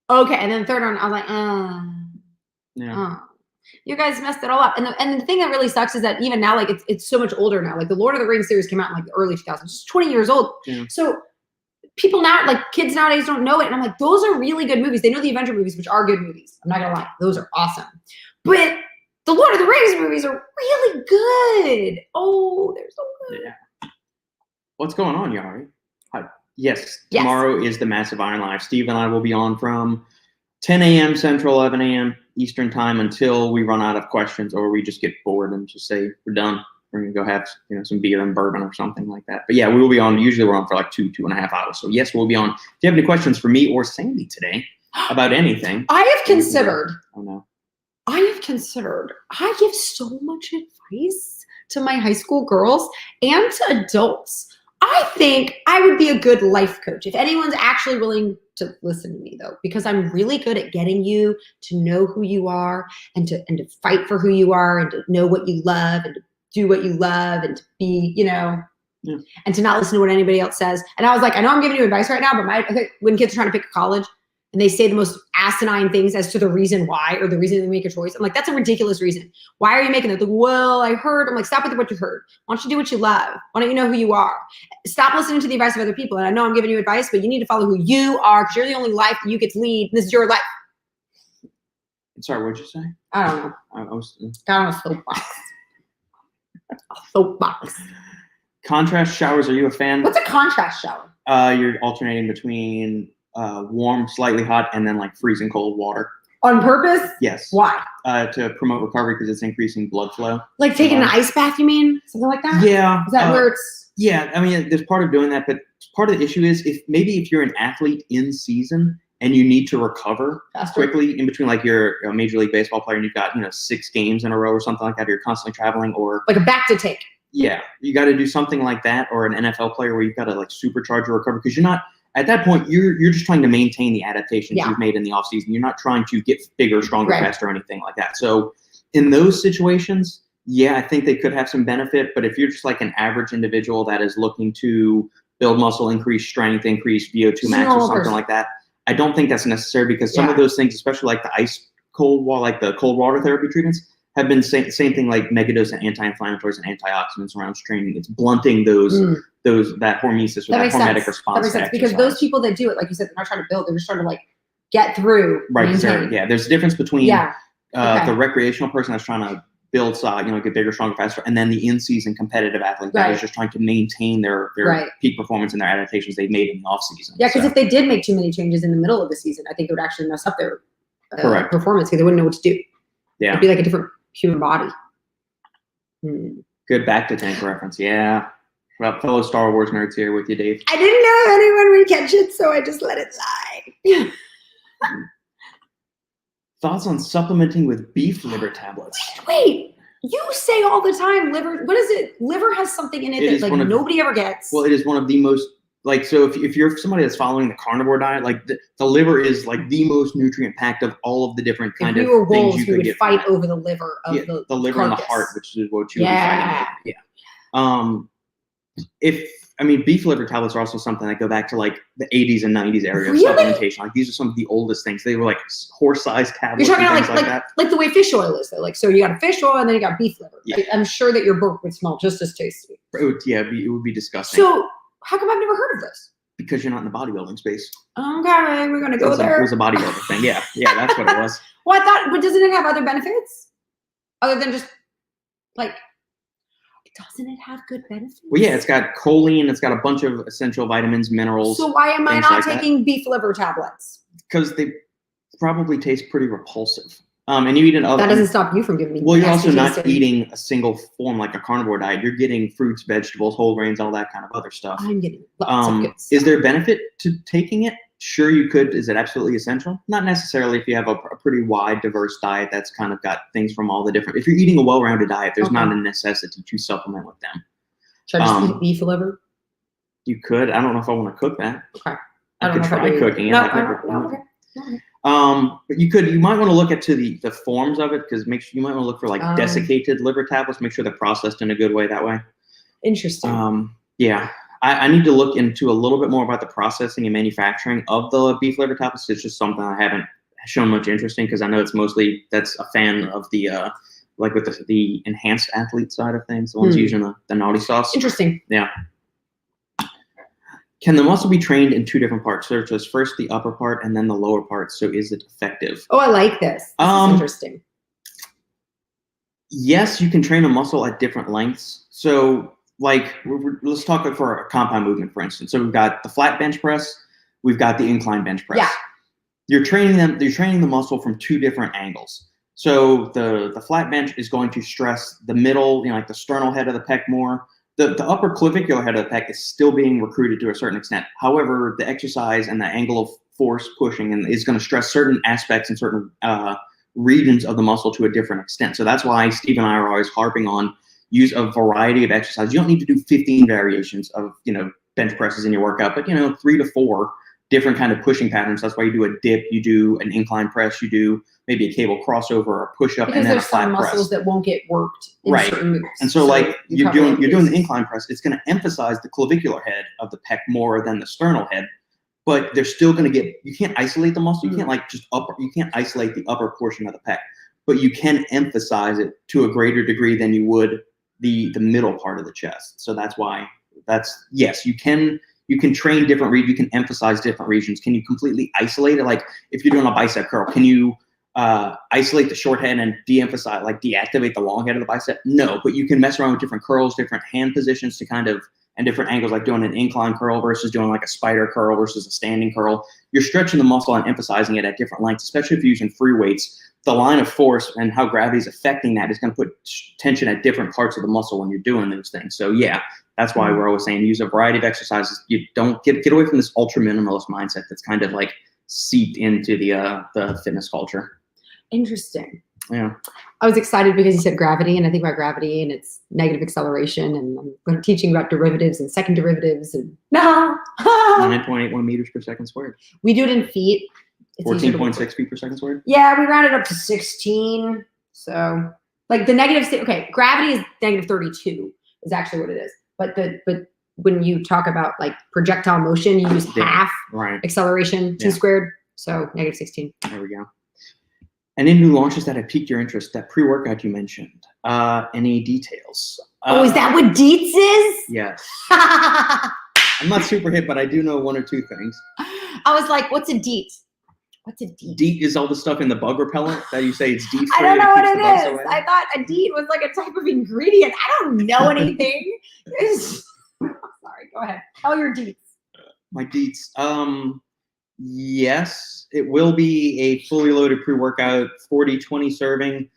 and then the third one I was like, you guys messed it all up. And the thing that really sucks is that even now, like it's so much older now. Like the Lord of the Rings series came out in like the early 2000s, it's 20 years old. Yeah. So people now, like kids nowadays, don't know it. And I'm like, those are really good movies. They know the Avenger movies, which are good movies. I'm not gonna lie, those are awesome. But the Lord of the Rings movies are really good. Oh, they're so good. Yeah. What's going on, Yari? Yes, tomorrow is the Massive Iron Live. Steve and I will be on from 10 a.m. Central, 11 a.m. Eastern time until we run out of questions or we just get bored and just say we're done. We're gonna go have some beer and bourbon or something like that. But yeah, we will be on. Usually we're on for like 2.5 hours. So yes, we'll be on. If you have any questions for me or Sandy today about anything, I have considered. Oh no. I have considered. I give so much advice to my high school girls and to adults. I think I would be a good life coach if anyone's actually willing to listen to me, though, because I'm really good at getting you to know who you are and to fight for who you are and to know what you love and to do what you love and to be, and to not listen to what anybody else says. And I was like, I know I'm giving you advice right now, but when kids are trying to pick a college and they say the most asinine things as to the reason why or the reason they make a choice, I'm like, that's a ridiculous reason. Why are you making it? Like, well, I heard. I'm like, stop with what you heard. Why don't you do what you love? Why don't you know who you are? Stop listening to the advice of other people. And I know I'm giving you advice, but you need to follow who you are because you're the only life that you get to lead. This is your life. Sorry, what'd you say? I don't know. I was got on a soapbox. A soapbox. Contrast showers. Are you a fan? What's a contrast shower? You're alternating between warm, slightly hot, and then like freezing cold water. On purpose? Yes. Why? To promote recovery because it's increasing blood flow. Like taking an ice bath, you mean? Something like that? Yeah. Is that where it's? Yeah, I mean, there's part of doing that, but part of the issue is if you're an athlete in season and you need to recover quickly in between, like you're a Major League Baseball player and you've got 6 games in a row or something like that, or you're constantly traveling, or like a back to take. Yeah, you got to do something like that, or an NFL player where you've got to like supercharge your recovery because you're not. At that point, you're just trying to maintain the adaptations you've made in the offseason. You're not trying to get bigger, stronger, faster, or anything like that. So in those situations, yeah, I think they could have some benefit. But if you're just like an average individual that is looking to build muscle, increase strength, increase VO2 max or something like that, I don't think that's necessary because some of those things, especially like the ice cold water, like the cold water therapy treatments, have been same thing like megadose and anti-inflammatories and antioxidants around training. It's blunting that hormesis or that hormetic response. That makes sense because those people that do it, like you said, they're not trying to build; they're just trying to like get through. Right. There's a difference between the recreational person that's trying to build size, get bigger, stronger, faster, and then the in-season competitive athlete that is just trying to maintain their peak performance and their adaptations they've made in the off-season. Yeah, because if they did make too many changes in the middle of the season, I think it would actually mess up their performance because they wouldn't know what to do. Yeah, it'd be like a different human body. Good back to tank reference. Yeah. Well, fellow Star Wars nerds here with you, Dave. I didn't know anyone would catch it, so I just let it slide. Thoughts on supplementing with beef liver tablets? Wait. You say all the time liver. What is it? Liver has something in it that like nobody ever gets. Well, it is one of the most so if you're somebody that's following the carnivore diet, like the liver is like the most nutrient packed of all of the different kind of things you could get. Fight over the liver of the liver carcass. And the heart, which is what you would be fighting with. Yeah. I mean, beef liver tablets are also something that go back to like the 80s and 90s area Really? of supplementation. Like these are some of the oldest things. They were like horse-sized tablets. You're talking and about things like that. like the way fish oil is though. Like so you got a fish oil and then you got beef liver. Yeah. I'm sure that your burp would smell just as tasty. It would be disgusting. So how come I've never heard of this? Because you're not in the bodybuilding space. Okay, we're gonna go It there. was a bodybuilding thing. Yeah, that's what it was. Well, I thought, but doesn't it have other benefits other than just like? Doesn't it have good benefits? Well, yeah, it's got choline. It's got a bunch of essential vitamins, minerals. So why am I things not like that. taking beef liver tablets? Because they probably taste pretty repulsive. And you eat another. That doesn't stop you from giving me. Well, you're also nasty not tasting- eating a single form like a carnivore diet. You're getting fruits, vegetables, whole grains, all that kind of other stuff. I'm getting lots of good Is stuff. there benefit to taking it? Sure, you could. Is it absolutely essential? Not necessarily if you have a pretty wide, diverse diet that's kind of got things from all the different. If you're eating a well-rounded diet, there's not a necessity to supplement with them. Should I just eat beef liver? You could. I don't know if I want to cook that. Okay. I could try cooking it. No, I could- no, okay. Okay. But you might want to look into the forms of it because you might want to look for like desiccated liver tablets. Make sure they're processed in a good way that way. Interesting. Yeah, I need to look into a little bit more about the processing and manufacturing of the beef liver tablets. It's just something I haven't shown much interest in because I know it's mostly that's a fan of the like with the enhanced athlete side of things, the ones using the naughty sauce. Interesting. Yeah. Can the muscle be trained in two different parts? So just first the upper part and then the lower part. So is it effective? Oh, I like this. This is interesting. Yes, you can train a muscle at different lengths. So like, let's talk for a compound movement, for instance. So we've got the flat bench press, we've got the incline bench press. Yeah. You're training the muscle from two different angles. So the flat bench is going to stress the middle, like the sternal head of the pec more. The upper clavicular head of the pec is still being recruited to a certain extent. However, the exercise and the angle of force pushing is going to stress certain aspects and certain regions of the muscle to a different extent. So that's why Steve and I are always harping on use a variety of exercises. You don't need to do 15 variations of bench presses in your workout, but 3 to 4 different kind of pushing patterns. That's why you do a dip, you do an incline press, you do maybe a cable crossover or a push up, Because and then a there's some flat press. muscles that won't get worked in Right. certain moves. And so like you're doing the incline. incline press, it's going to emphasize the clavicular head of the pec more than the sternal head, but they're still going to you can't isolate the muscle. You can't like you can't isolate the upper portion of the pec, but you can emphasize it to a greater degree than you would the middle part of the chest. So that's why yes, you can train different regions. You can emphasize different regions. Can you completely isolate it? Like if you're doing a bicep curl, can you isolate the short head and de-emphasize, like deactivate the long head of the bicep? No, but you can mess around with different curls, different hand positions and different angles, like doing an incline curl versus doing like a spider curl versus a standing curl. You're stretching the muscle and emphasizing it at different lengths, especially if you're using free weights. The line of force and how gravity is affecting that is going to put tension at different parts of the muscle when you're doing those things. So yeah, that's why we're always saying use a variety of exercises. You don't get away from this ultra minimalist mindset that's kind of like seeped into the fitness culture. Interesting. Yeah. I was excited because you said gravity, and I think about gravity and its negative acceleration, and I'm teaching about derivatives and second derivatives, and 9.81 meters per second squared. we do it in feet. It's easier to- 14.6 feet per second squared. Yeah, we rounded up to 16. So like the gravity is negative 32 is actually what it is. But when you talk about like projectile motion, you use half Right. acceleration, t squared. So negative 16. There we go. Any new launches that have piqued your interest? That pre-workout you mentioned. Any details? Is that what Dietz is? Yes. I I'm not super hip, but I do know one or two things. was like, what's a Dietz? What's a Dietz? DEET is all the stuff in the bug repellent that you say it's DEET. I don't know what it is. I thought a DEET was like a type of ingredient. I don't know anything. Sorry, go ahead. Tell your Dietz. My DEETs. Yes, it will be a fully loaded pre-workout, 40-20 serving.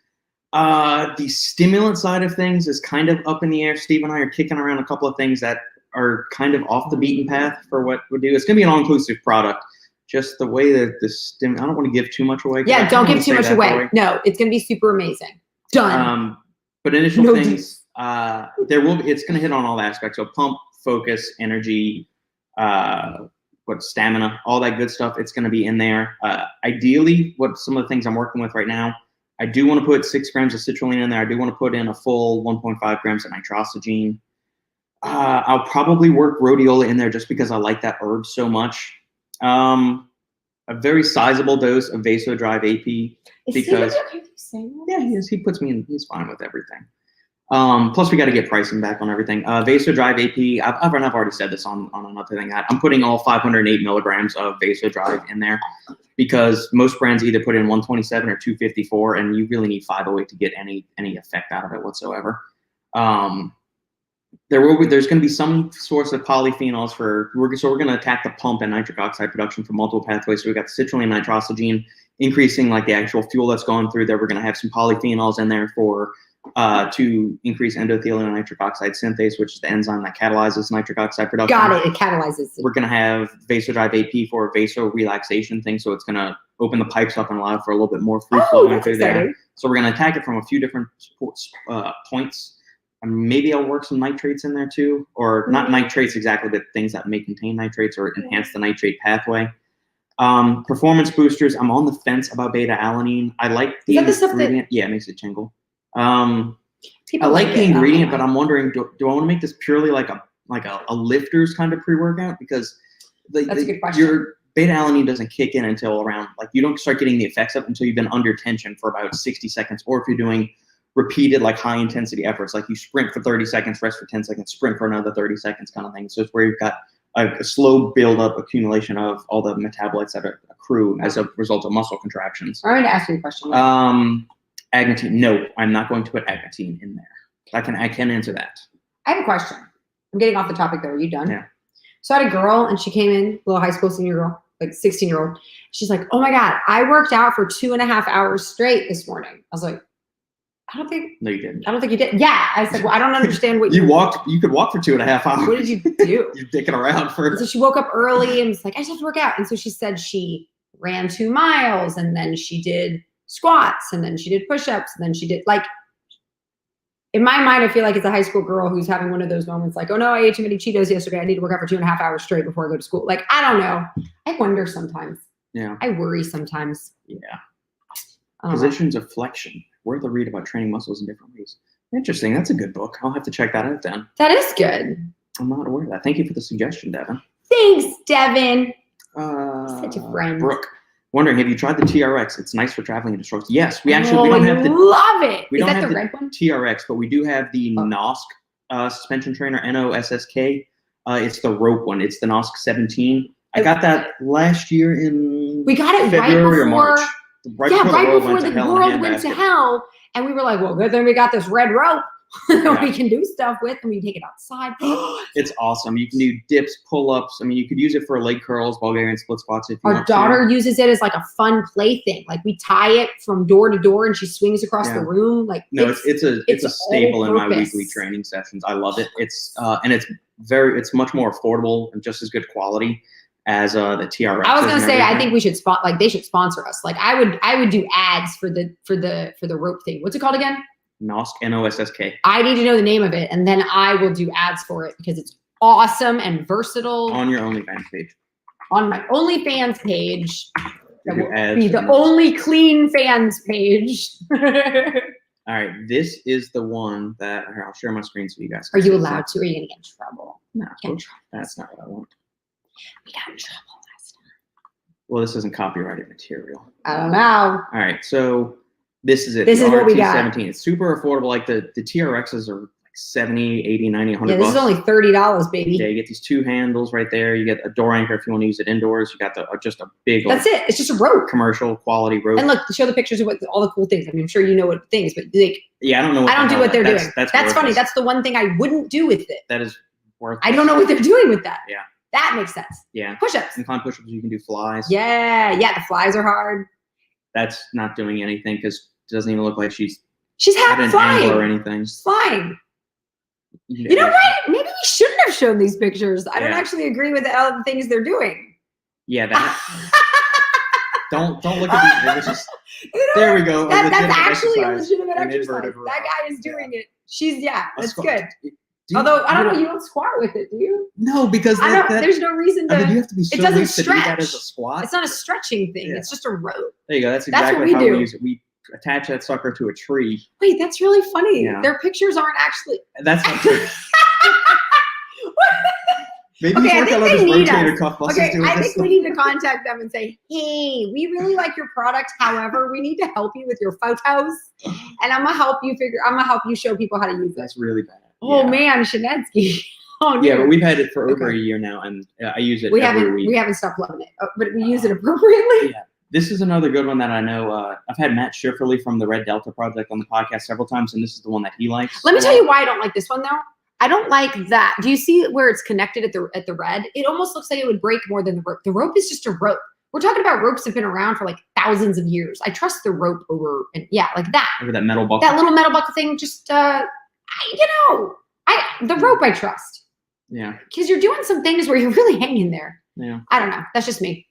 The stimulant side of things is kind of up in the air. Steve and I are kicking around a couple of things that are kind of off the beaten path for what we do. It's going to be an all-inclusive product. Just the way that I don't want to give too much away. Yeah, don't give too much away. No, it's going to be super amazing. Done. But initial No things, it's going to hit on all aspects. So pump, focus, energy, stamina, all that good stuff. It's going to be in there. Ideally, some of the things I'm working with right now, I do want to put 6 grams of citrulline in there. I do want to put in a full 1.5 grams of nitrosogene. I'll probably work rhodiola in there just because I like that herb so much. A very sizable dose of Vasodrive AP. Is Because- he okay with you saying that? Yeah, he puts me in. He's fine with everything. Plus, we got to get pricing back on everything. Vasodrive AP. I've already said this on another thing. I'm putting all 508 milligrams of Vasodrive in there because most brands either put in 127 or 254, and you really need 508 to get any effect out of it whatsoever. There's going to be some source of polyphenols so we're going to attack the pump and nitric oxide production from multiple pathways. So we got the citrulline nitrosogene increasing like the actual fuel that's going through there. We're going to have some polyphenols in there to increase endothelial nitric oxide synthase, which is the enzyme that catalyzes nitric oxide production. Got it. It catalyzes it. We're going to have Vasodrive AP for vaso relaxation thing, so it's going to open the pipes up and allow for a little bit more free flow that's through there. exciting. So we're going to attack it from a few different points. And maybe I'll work some nitrates in there too, or not nitrates exactly, but things that may contain nitrates or enhance the nitrate pathway. Performance boosters. I'm on the fence about beta alanine. I like the ingredient. Yeah, it makes it tingle. I like the ingredient, but I'm wondering, do I want to make this purely like a lifters kind of pre-workout? Because that's a good question. Your beta alanine doesn't kick in until around, like, you don't start getting the effects up until you've been under tension for about 60 seconds, or if you're doing repeated like high intensity efforts, like you sprint for 30 seconds, rest for 10 seconds, sprint for another 30 seconds kind of thing. So it's where you've got a slow build up accumulation of all the metabolites that accrue as a result of muscle contractions. I'm going to ask you a question. Agnatine. No, I'm not going to put agnatine in there. I can answer that. I have a question. I'm getting off the topic though. Are you done? Yeah. So I had a girl and she came in, little high school senior girl, like 16-year-old. She's like, oh my God, I worked out for 2.5 hours straight this morning. I was like, No, you didn't. I don't think you did. Yeah. I said, well, I don't understand what you walked. You could walk for 2.5 hours. What did you do? You're dicking around for. So she woke up early and was like, I just have to work out. And so she said she ran 2 miles and then she did squats and then she did push-ups and then she did, like, in my mind, I feel like it's a high school girl who's having one of those moments like, oh no, I ate too many Cheetos yesterday. I need to work out for 2.5 hours straight before I go to school. Like, I don't know. I wonder sometimes. Yeah. I worry sometimes. Yeah. I don't know. Positions of flexion. Worth a read about training muscles in different ways. Interesting. That's a good book. I'll have to check that out then. That is good. I'm not aware of that. Thank you for the suggestion, Devin. Thanks, Devin. Such a friend. Brooke, wondering, have you tried the TRX? It's nice for traveling into strokes. Yes, we actually Oh, we don't have the love it. we Is don't that have the the red one? TRX, but we do have the NOSK suspension trainer, NOSSK. It's the rope one. It's the NOSK 17. I got that last year in We got it February or March. right before the world went to hell. And we were like, well, good thing we got this red rope that we can do stuff with, and we can take it outside. It's awesome. You can do dips, pull-ups. I mean, you could use it for leg curls, Bulgarian split squats if you Our want daughter uses it as like a fun play thing. Like we tie it from door to door and she swings across the room. Like No, it's a staple in my all-purpose. weekly training sessions. I love it. It's and it's much more affordable and just as good quality as the TRX. I was gonna say, I think we should they should sponsor us. Like I would do ads for the rope thing. What's it called again? NOSK, NOSSK. I need to know the name of it, and then I will do ads for it because it's awesome and versatile. On your OnlyFans page. On my OnlyFans page, that Do will ads be for the this. only clean fans page. All right, this is the one that here, I'll share my screen so you guys Are can you see. allowed to? Or are you gonna get in trouble? No, Get in trouble. that's not what I want. We got in trouble last time. Well, this isn't copyrighted material. I don't know. All right, so this is it. This the is what we got. RT17. It's super affordable. Like the TRXs are like 70, 80, 90, 100 Yeah, this bucks. is only $30, baby. Yeah, you get these 2 handles right there. You get a door anchor if you want to use it indoors. You got just a big That's it. It's just a rope. commercial quality rope. And look, show the pictures of what all the cool things. I mean, I'm sure you know what things, but like, Yeah, I don't know. What I don't the do hell what they're that's, doing. That's That's funny. worthless. That's the one thing I wouldn't do with it. That is worth. I don't know what they're doing with that. Yeah. That makes sense. Yeah. Push-ups. Incline push-ups. You can do flies. Yeah. The flies are hard. That's not doing anything because it doesn't even look like she's She's at having an angle or flying. anything. She's flying. You know what? Maybe we shouldn't have shown these pictures. I don't Yeah. actually agree with all the things they're doing. Yeah, that. don't look at these images. There we go. That's legitimate actually a exercise. legitimate An exercise. inverted row. That guy is doing it. She's A that's squat. good. Do you- Although I don't you know, you don't squat with it, do you? No, because I don't. There's no reason to. I mean, you have to be so doesn't weak to do that stretch. as a squat. It's not a stretching thing. Yeah. It's just a rope. There you go. That's That's what exactly we how do. we use it. We attach that sucker to a tree. Wait, that's really funny. Yeah. Their pictures aren't actually. That's not true. Maybe Okay, I he's working think on his they need rotator us. cuff muscles Okay, doing I this think stuff. we need to contact them and say, hey, we really like your product. However, we need to help you with your photos. And I'm gonna help you show people how to use it. That's really bad. Oh Yeah. man, Shanetsky. Oh Yeah, dear. but we've had it for over Okay. a year now, and I use it we every haven't week. we haven't stopped loving it. But we use it appropriately. Yeah. This is another good one that I know. I've had Matt Schifferle from the Red Delta Project on the podcast several times, and this is the one that he likes. Let me tell you why I don't like this one though. I don't like that. Do you see where it's connected at the red? It almost looks like it would break more than the rope. The rope is just a rope. We're talking about ropes that have been around for like thousands of years. I trust the rope over, and yeah, like that. Over that metal buckle. That little metal buckle thing, just the rope I trust. Yeah. Because you're doing some things where you're really hanging there. Yeah. I don't know. That's just me.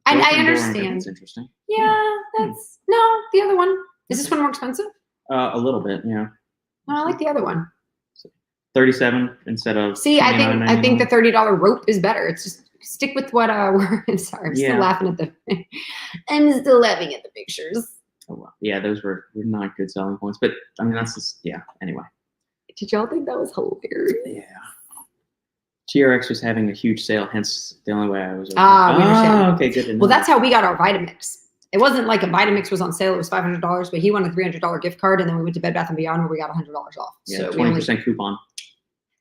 I Open door, understand. That's interesting. Yeah, that's no, the other one. Is this one more expensive? A little bit, yeah. No, I like the other one. 37 instead of. See, I think the $29.99. $30 rope is better. It's just stick with what I'm sorry, I'm still Yeah. laughing at I'm still laughing at the pictures. Oh, well. Yeah, those were not good selling points, but I mean that's just Anyway. Did y'all think that was hilarious? Yeah. TRX was having a huge sale, hence the only way I was. We understand. Okay, good to know. Well, that's how we got our Vitamix. It wasn't like a Vitamix was on sale; it was $500, but he won a $300 gift card, and then we went to Bed Bath & Beyond where we got $100 off. Yeah, So 20% coupon.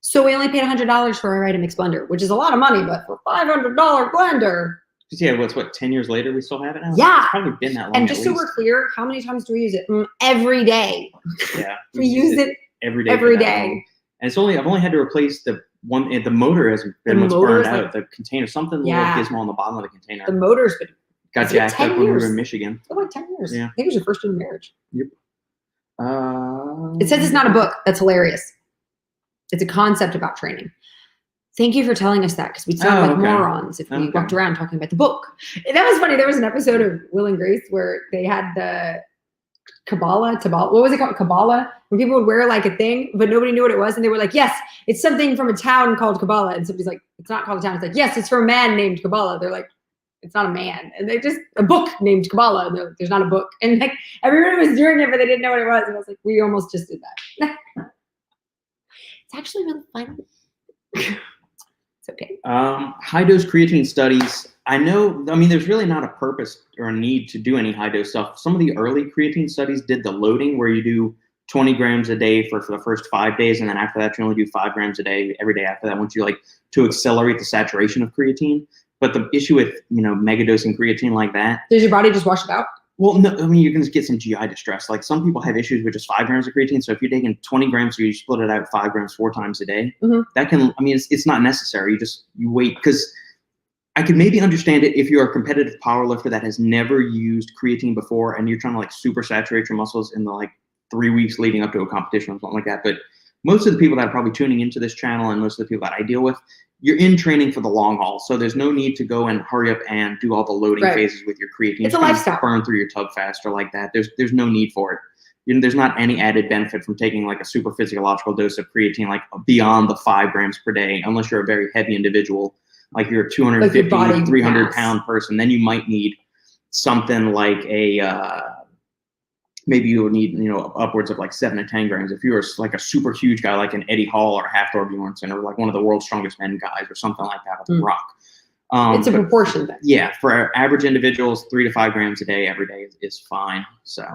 So we only paid $100 for our Vitamix blender, which is a lot of money, but for $500 blender. Yeah, what 10 years later we still have it now? Yeah. It's probably been that long. And at just so least. we're clear, how many times do we use it? Every day. Yeah. We use it every day. every for that day. long. And it's I've only had to replace the motor has been what's motor burned is out. The container, something little Yeah. gizmo on the bottom of the container. The motor's been Got it's been jacked 10 up when we were years. in Michigan. for like 10 years. Yeah. I think it was your first year of marriage. Yep. It says it's not a book. That's hilarious. It's a concept about training. Thank you for telling us that, because we'd sound like okay. morons if we Okay. walked around talking about the book. And that was funny. There was an episode of Will and Grace where they had the Kabbalah. What was it called? Kabbalah? When people would wear like a thing, but nobody knew what it was. And they were like, yes, it's something from a town called Kabbalah. And somebody's like, it's not called a town. It's like, yes, it's for a man named Kabbalah. They're like, it's not a man. And they just, a book named Kabbalah. And they're like, there's not a book. And like, everybody was doing it, but they didn't know what it was. And I was like, we almost just did that. It's actually really fun. It's okay. High dose creatine studies. I mean, there's really not a purpose or a need to do any high dose stuff. Some of the early creatine studies did the loading where you do 20 grams a day for the first 5 days. And then after that, you only do 5 grams a day every day after that, once you like to accelerate the saturation of creatine. But the issue with, megadosing creatine like that. Does your body just wash it out? Well, no, I mean, you're going to get some GI distress. Like some people have issues with just 5 grams of creatine. So if you're taking 20 grams, you split it out 5 grams 4 times a day. Mhm. That can, I mean, it's not necessary. You wait, because I could maybe understand it if you're a competitive power lifter that has never used creatine before and you're trying to like super saturate your muscles in the like 3 weeks leading up to a competition or something like that. But most of the people that are probably tuning into this channel and most of the people that I deal with, you're in training for the long haul. So there's no need to go and hurry up and do all the loading Right. phases with your creatine. It's a gonna lifestyle. Burn through your tub faster like that. There's no need for it. There's not any added benefit from taking like a super physiological dose of creatine, like beyond the 5 grams per day, unless you're a very heavy individual, like you're a 250, body 300 mass. pound person. Then you might need something like maybe you would need, upwards of like 7 to 10 grams. If you're like a super huge guy, like an Eddie Hall or Hafthor Bjornsson, or like one of the world's strongest men guys or something like that at the Rock. It's a but proportion thing. yeah, for average individuals, 3 to 5 grams a day every day is fine. So,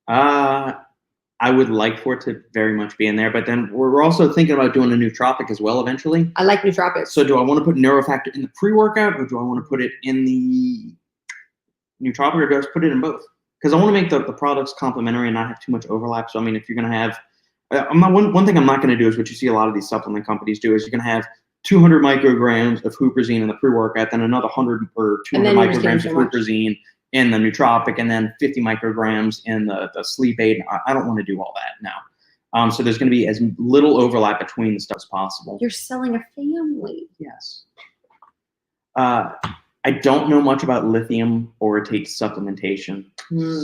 I would like for it to very much be in there, but then we're also thinking about doing a nootropic as well eventually. I like nootropics. So do I want to put Neurofactor in the pre-workout, or do I want to put it in the nootropic, or do I just put it in both? Because I want to make the products complementary and not have too much overlap. So I mean, if you're going to have, one thing I'm not going to do is what you see a lot of these supplement companies do is you're going to have 200 micrograms of huperzine in the pre-workout, then another 100 or 200 micrograms of huperzine in the nootropic, and then 50 micrograms in the sleep aid. I don't want to do all that now. So there's going to be as little overlap between the stuff as possible. You're selling a family. Yes. I don't know much about lithium orotate supplementation.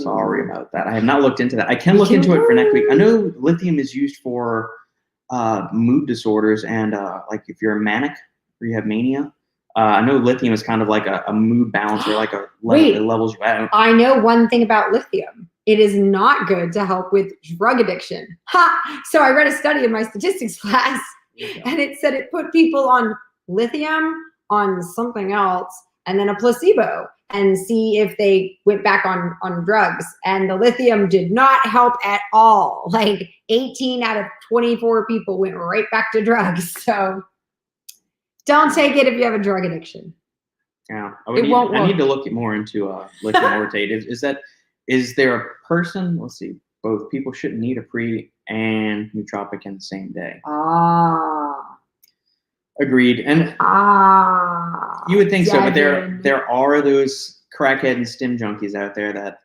Sorry about that. I have not looked into that. I can look into it for next week. I know lithium is used for mood disorders and like if you're manic or you have mania. I know lithium is kind of like a mood balancer, like a level, it levels you out. I know one thing about lithium. It is not good to help with drug addiction. Ha! So I read a study in my statistics class, and it said it put people on lithium on something else and then a placebo and see if they went back on drugs. And the lithium did not help at all. Like 18 out of 24 people went right back to drugs. So don't take it if you have a drug addiction. Yeah, It won't I need work. to look more into lithium orotate. Is there a person? Let's see. Both people shouldn't need a pre and nootropic in the same day. Agreed. And you would think so, but there are those crackhead and stim junkies out there that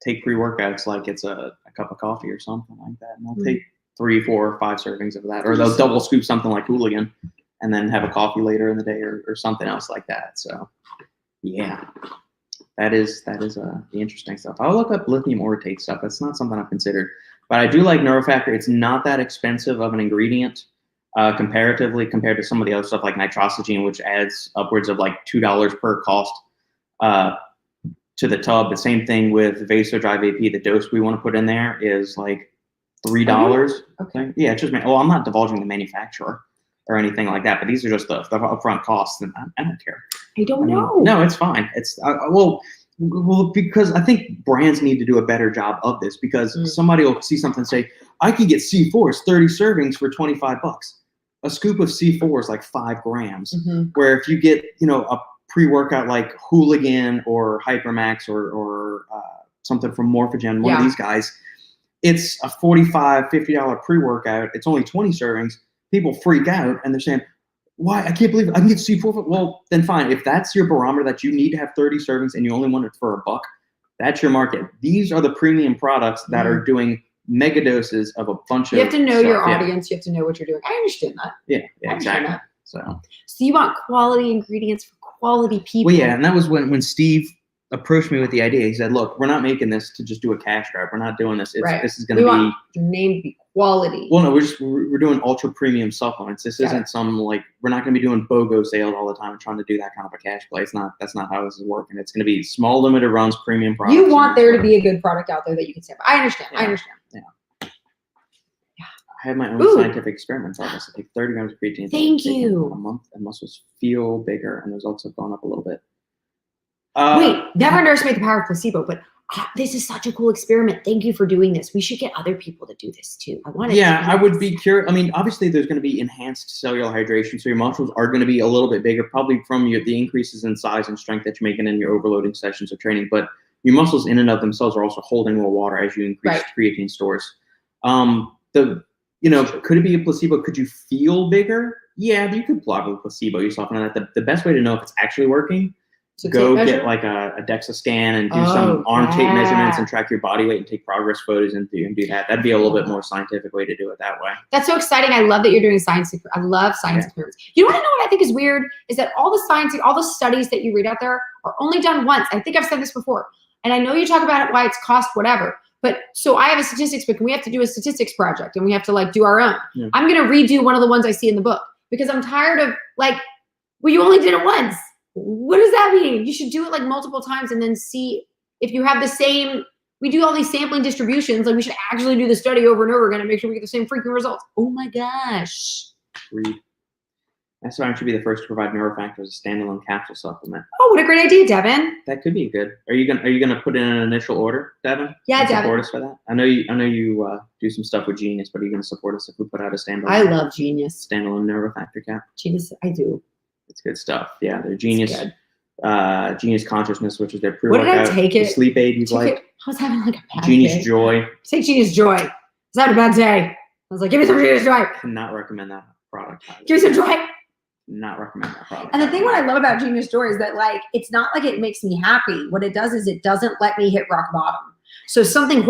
take pre-workouts like it's a cup of coffee or something like that, and they'll take 3, 4, 5 servings of that, or they'll double scoop something like Hooligan, and then have a coffee later in the day or something else like that. So, yeah, that is the interesting stuff. I'll look up lithium orotate stuff. That's not something I've considered, but I do like Neurofactor. It's not that expensive of an ingredient. Comparatively compared to some of the other stuff like nitrosogene, which adds upwards of like $2 per cost to the tub. The same thing with Vasodrive AP. The dose we want to put in there is like $3. Okay. Yeah, it's just I'm not divulging the manufacturer or anything like that, but these are just the upfront costs, and I don't care. I don't know. No, it's fine. It's well, because I think brands need to do a better job of this, because somebody will see something and say, I can get C4s 30 servings for $25. A scoop of C4 is like 5 grams. Where if you get, a pre-workout like Hooligan or Hypermax or something from Morphogen, one of these guys, it's a $45, $50 pre-workout. It's only 20 servings. People freak out and they're saying, why? I can't believe I can get C4. Well, then fine. If that's your barometer that you need to have 30 servings and you only want it for $1, that's your market. These are the premium products that are doing mega doses of a bunch of. You have to know stuff. your audience. You have to know what you're doing. I understand that. Yeah, I understand exactly. that. So you want quality ingredients for quality people. Well, yeah, and that was when Steve approached me with the idea. He said, "Look, we're not making this to just do a cash grab. We're not doing this. This is going to be want your name to be quality." Well, no, we're doing ultra premium supplements. This isn't some we're not going to be doing BOGO sales all the time and trying to do that kind of a cash play. That's not how this is working. It's going to be small limited runs, premium products. You want there to be a good product out there that you can sell. I understand. Yeah. I understand. Yeah. I have my own scientific experiments on this. I take 30 grams of creatine. Thank you. A month, and muscles feel bigger, and results have gone up a little bit. Wait, never underestimate the power of placebo, but this is such a cool experiment. Thank you for doing this. We should get other people to do this too. I want to. Yeah, I would be curious. I mean, obviously, there's going to be enhanced cellular hydration, so your muscles are going to be a little bit bigger, probably from the increases in size and strength that you're making in your overloading sessions of training. But your muscles, in and of themselves, are also holding more water as you increase creatine stores. Could it be a placebo? Could you feel bigger? Yeah, you could probably placebo yourself on that. The best way to know if it's actually working, go get like a DEXA scan and do some arm tape measurements and track your body weight and take progress photos and do that. That'd be a little bit more scientific way to do it that way. That's so exciting. I love that you're doing science. I love science experiments. You want to know what I think is weird? Is that all the science, all the studies that you read out there are only done once. I think I've said this before. And I know you talk about it, why it's cost whatever. But so I have a statistics book and we have to do a statistics project and we have to do our own. Yeah. I'm going to redo one of the ones I see in the book because I'm tired of you only did it once. What does that mean? You should do it multiple times and then see if you have the same. We do all these sampling distributions. We should actually do the study over and over again and make sure we get the same freaking results. Oh my gosh. Agreed. That's why I should be the first to provide Neurofactor as a standalone capsule supplement. Oh, what a great idea, Devin. That could be good. Are you gonna put in an initial order, Devin? Yeah, Devin. Support us for that. I know you do some stuff with Genius, but are you gonna support us if we put out a standalone? I love Genius. Standalone Neurofactor cap. Genius, I do. It's good stuff. Yeah, they're Genius. Genius Consciousness, which is their pre-workout. What did I take it? Sleep aid you like. I was having a bad Genius day. Joy. Take Genius Joy. I was having a bad day. I was like, give me some Genius Joy. Cannot recommend that product. Give me some Joy. Not recommend that product. And the thing what I love about Genius Joy is that it's not it makes me happy. What it does is it doesn't let me hit rock bottom. So something,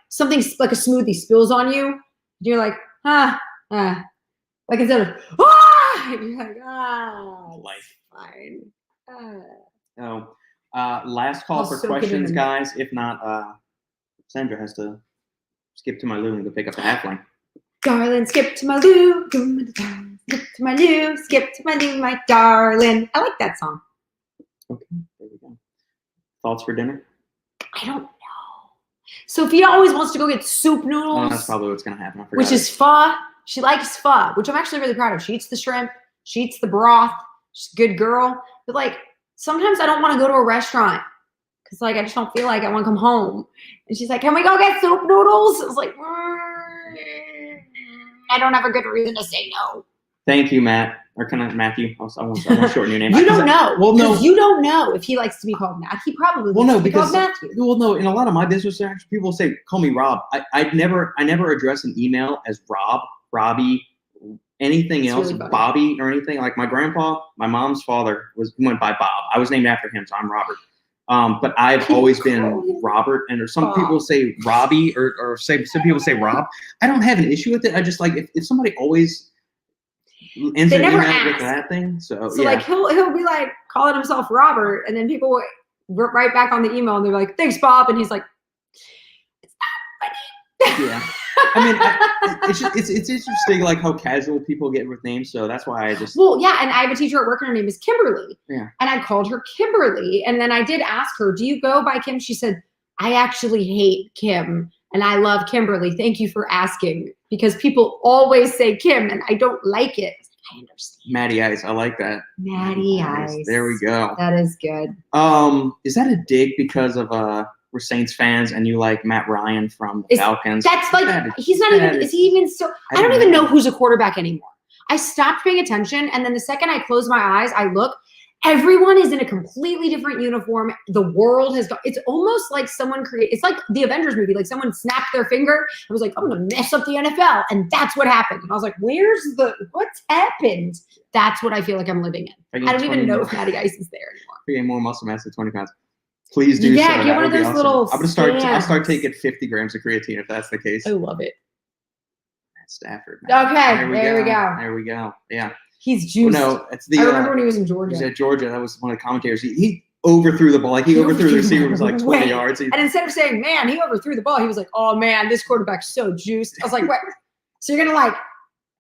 something like a smoothie spills on you. You're like, instead of, you're like, life. Fine. Last call for questions, guys. If not, Sandra has to skip to my loo and go pick up the halfling. Darling, skip to my loo, skip to my loo, skip to my loo, my darling. I like that song. Okay, there we go. Thoughts for dinner? I don't know. Sophia always wants to go get soup noodles. Oh, that's probably what's going to happen. Which is pho. She likes pho, which I'm actually really proud of. She eats the shrimp. She eats the broth. She's a good girl. But like sometimes I don't want to go to a restaurant because like I just don't feel like I want to come home. And she's like, "Can we go get soup noodles?" I was like, I don't have a good reason to say no. Thank you, Matt. Or can I, Matthew? I won't shorten your name. You don't know. Well, no. You don't know if he likes to be called Matt. He probably Well, likes no, to be because called Matthew. well, no. In a lot of my business interactions, people say, "Call me Rob." I never address an email as Rob, Robbie, anything It's else, really funny. Bobby or anything. Like my grandpa, my mom's father went by Bob. I was named after him, so I'm Robert. But I've always been Robert, and some people say Robbie, or some people say Rob. I don't have an issue with it. I just like if somebody always ends an email with that thing. So yeah. Like he'll be like calling himself Robert, and then people will write back on the email and they're like, "Thanks, Bob," and he's like, "It's not funny." Yeah. I mean, it's interesting like how casual people get with names. So that's why I just. Well, yeah, and I have a teacher at work, and her name is Kimberly. Yeah. And I called her Kimberly, and then I did ask her, "Do you go by Kim?" She said, "I actually hate Kim, and I love Kimberly. Thank you for asking, because people always say Kim, and I don't like it." I understand. Matty Ice, I like that. Matty Ice. There we go. That is good. Is that a dig because of we're Saints fans and you like Matt Ryan from the Falcons? That's like he's not even. Is he even still? I don't even know who's a quarterback anymore. I stopped paying attention, and then the second I close my eyes, I look. Everyone is in a completely different uniform. The world has gone. It's almost like someone created. It's like the Avengers movie. Like someone snapped their finger. I was like, I'm gonna mess up the NFL, and that's what happened. And I was like, what's happened? That's what I feel like I'm living in. I don't even know if Matty Ice is there anymore. Gain more muscle mass at 20 pounds. Please do. Yeah, so. get one of those little. I'm gonna start. I'll start taking 50 grams of creatine if that's the case. I love it. Matt Stafford. Man. Okay, there we go. There we go. Yeah. He's juiced. Well, no, it's the. I remember when he was in Georgia. He was at Georgia. That was one of the commentators. He overthrew the ball. Like he overthrew the receiver. It was like 20 yards. And instead of saying, "Man, he overthrew the ball," he was like, "Oh man, this quarterback's so juiced." I was like, "What? So you're gonna like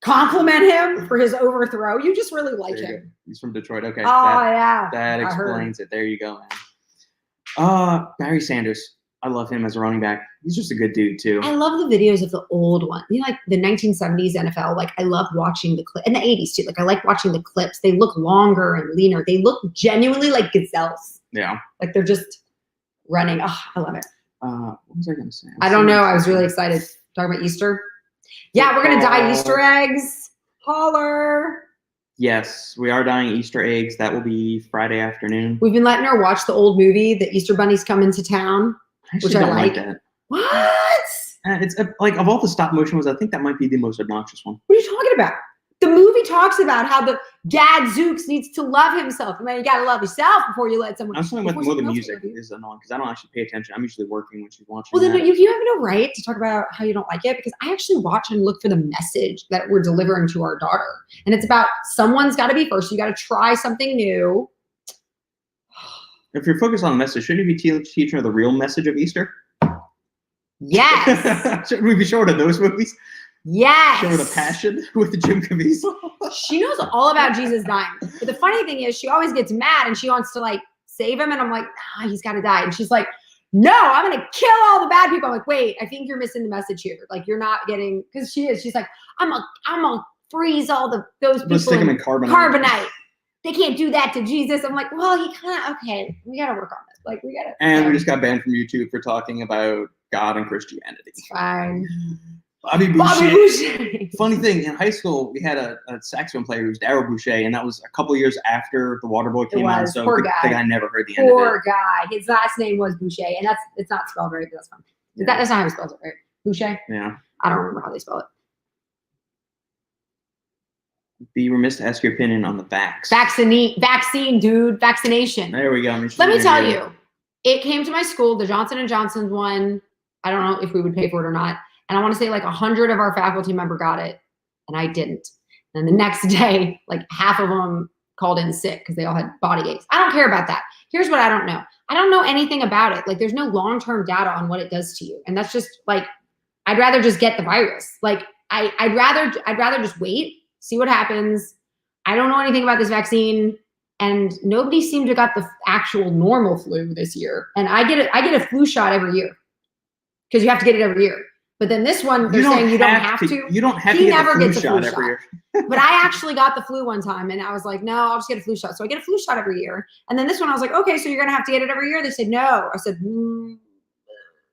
compliment him for his overthrow? You just really like him." He's from Detroit. Okay. Oh that explains it. There you go, man. Barry Sanders. I love him as a running back. He's just a good dude too. I love the videos of the old one. You know, like the 1970s NFL. Like I love watching the clip, and the 80s too. Like I like watching the clips. They look longer and leaner. They look genuinely like gazelles. Yeah. Like they're just running. Oh, I love it. What was I gonna say? I don't know. I was really excited. Talking about Easter. Yeah, we're gonna dye Easter eggs. Holler. Yes, we are dyeing Easter eggs. That will be Friday afternoon. We've been letting her watch the old movie, The Easter Bunny's Come Into Town. Which I don't like. that. What? It's like of all the stop motion ones, I think that might be the most obnoxious one. What are you talking about? The movie talks about how the Gadzooks needs to love himself. I mean, you gotta love yourself before you let someone. I was talking about more the music is annoying because I don't actually pay attention. I'm usually working when she's watching. Well, then you have no right to talk about how you don't like it because I actually watch and look for the message that we're delivering to our daughter, and it's about someone's got to be first. You got to try something new. If you're focused on the message, shouldn't you be teaching her the real message of Easter? Yes. Shouldn't we be showing her those movies? Yes. Show her the Passion with the Jim Caviezel. She knows all about Jesus dying. But the funny thing is she always gets mad and she wants to like save him. And I'm like, nah, he's got to die. And she's like, no, I'm going to kill all the bad people. I'm like, wait, I think you're missing the message here. Like you're not getting, because she is. She's like, I'm gonna freeze all those people. Stick them in carbonite. They can't do that to Jesus. I'm like, well, he kind of, okay, we got to work on this. Like, we got to. And we just got banned from YouTube for talking about God and Christianity. It's fine. Bobby Boucher. Funny thing, in high school, we had a saxophone player who was Darryl Boucher, and that was a couple years after The Waterboy came out. So Poor the guy never heard the end of it. Poor guy. His last name was Boucher, and it's not spelled right, but that's fine. Yeah. That's not how he spells it, right? Boucher? Yeah. I don't remember how they spell it. Be remiss to ask your opinion on the vax. Vaccine, dude. Vaccination. There we go. Let me tell you, it came to my school, the Johnson & Johnson's one. I don't know if we would pay for it or not. And I want to say like 100 of our faculty member got it, and I didn't. And the next day, like half of them called in sick because they all had body aches. I don't care about that. Here's what I don't know. I don't know anything about it. Like there's no long-term data on what it does to you. And that's just like, I'd rather just get the virus. Like I'd rather just wait, see what happens. I don't know anything about this vaccine, and nobody seemed to got the actual normal flu this year. And I get a flu shot every year because you have to get it every year. But then this one, they're saying you don't have to. You don't have He to get never the flu gets a shot flu every year. But I actually got the flu one time, and I was like, no, I'll just get a flu shot. So I get a flu shot every year. And then this one, I was like, okay, so you're gonna have to get it every year. They said no. I said,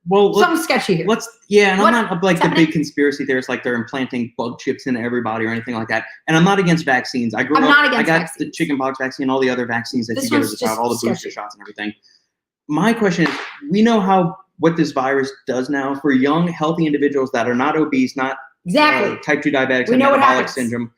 well, something sketchy here. And What- I'm not like the happening? big conspiracy theorists, like they're implanting bug chips into everybody or anything like that. And I'm not against vaccines. I grew I'm up, not I against got vaccines. the chickenpox vaccine, all the other vaccines that This you get one's as a child, just all the booster sketchy. shots and everything. My question is, we know what this virus does now for young, healthy individuals that are not obese, not Exactly. type 2 diabetics We and know what metabolic happens. syndrome.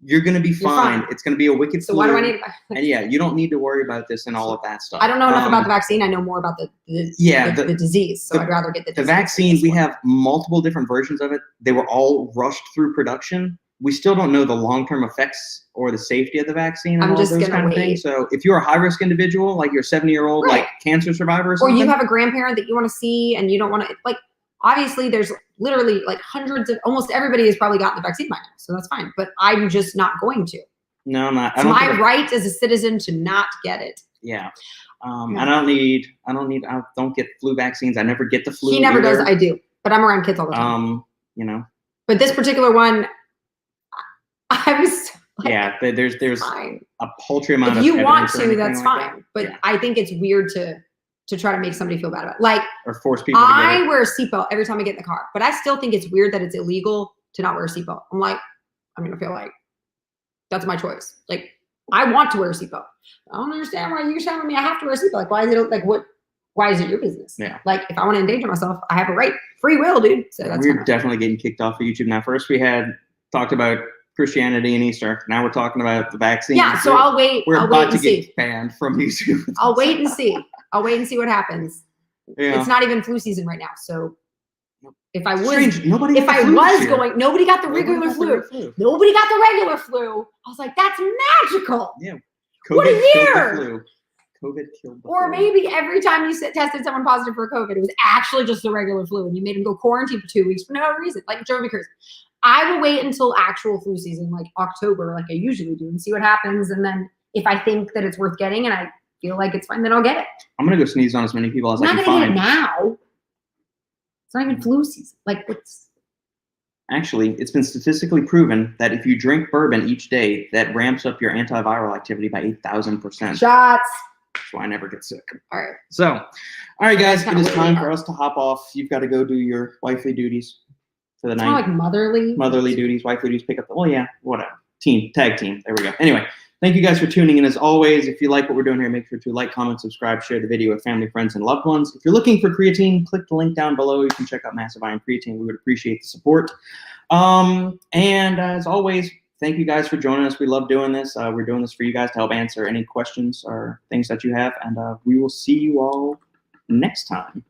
You're going to be You're fine. fine. It's going to be a wicked So flu. why do I need it? And yeah, you don't need to worry about this and all of that stuff. I don't know enough about the vaccine. I know more about the disease. So I'd rather get the The disease vaccine, than we this one. have multiple different versions of it. They were all rushed through production. We still don't know the long-term effects or the safety of the vaccine and I'm all just those gonna kind of wait. things. So if you're a high-risk individual, like you're a 70-year-old, Right. like cancer survivor or Or something, you have a grandparent that you want to see and you don't want to, like, obviously there's literally like hundreds of, almost everybody has probably gotten the vaccine by now. So that's fine. But I'm just not going to. no, I'm not. It's my right as a citizen to not get it. Yeah. Yeah. I don't get flu vaccines. I never get the flu. He never either. does. I do. But I'm around kids all the time. You know, But this particular one, I was like, yeah, there's fine. a paltry amount If of you want evidence or to, anything that's like fine. that. But Yeah. I think it's weird to try to make somebody feel bad about it. Like, Or force people to get I it. wear a seatbelt every time I get in the car, but I still think it's weird that it's illegal to not wear a seatbelt. I'm like, I feel like that's my choice. Like, I want to wear a seatbelt. I don't understand why you're telling me I have to wear a seatbelt. Like, why is it like what? Why is it your business? Yeah. Like, if I want to endanger myself, I have a right, free will, dude. So that's We're kinda, definitely getting kicked off of YouTube now. First, we had talked about Christianity and Easter. Now we're talking about the vaccine. yeah. So I'll wait. We're I'll wait about to and see. get banned from YouTube. I'll wait and see. I'll wait and see what happens. Yeah. It's not even flu season right now. So if I was, Strange. Nobody. if got the I flu was this year. going, nobody got the Nobody regular got the flu. flu. Nobody got the regular flu. I was like, that's magical. Yeah. What a COVID killed year! the flu. COVID killed the Or flu. maybe every time you tested someone positive for COVID, it was actually just the regular flu, and you made them go quarantine for 2 weeks for no reason. Like, drove me crazy. I will wait until actual flu season, like October, like I usually do, and see what happens. And then if I think that it's worth getting and I feel like it's fine, then I'll get it. I'm gonna go sneeze on as many people as I'm I not can gonna get it find. now. It's not even flu season. Like, what's Actually, it's been statistically proven that if you drink bourbon each day, that ramps up your antiviral activity by 8,000%. shots? That's why I never get sick. All right. So, all right, guys, Kinda it is weird, time yeah. for us to hop off. You've got to go do your wifely duties for the It's night. not like motherly. Motherly duties, wifely duties, pick up the, whatever. Tag team. There we go. Anyway, thank you guys for tuning in. As always, if you like what we're doing here, make sure to like, comment, subscribe, share the video with family, friends, and loved ones. If you're looking for creatine, click the link down below. You can check out Massive Iron Creatine. We would appreciate the support. And as always, thank you guys for joining us. We love doing this. We're doing this for you guys to help answer any questions or things that you have. And we will see you all next time.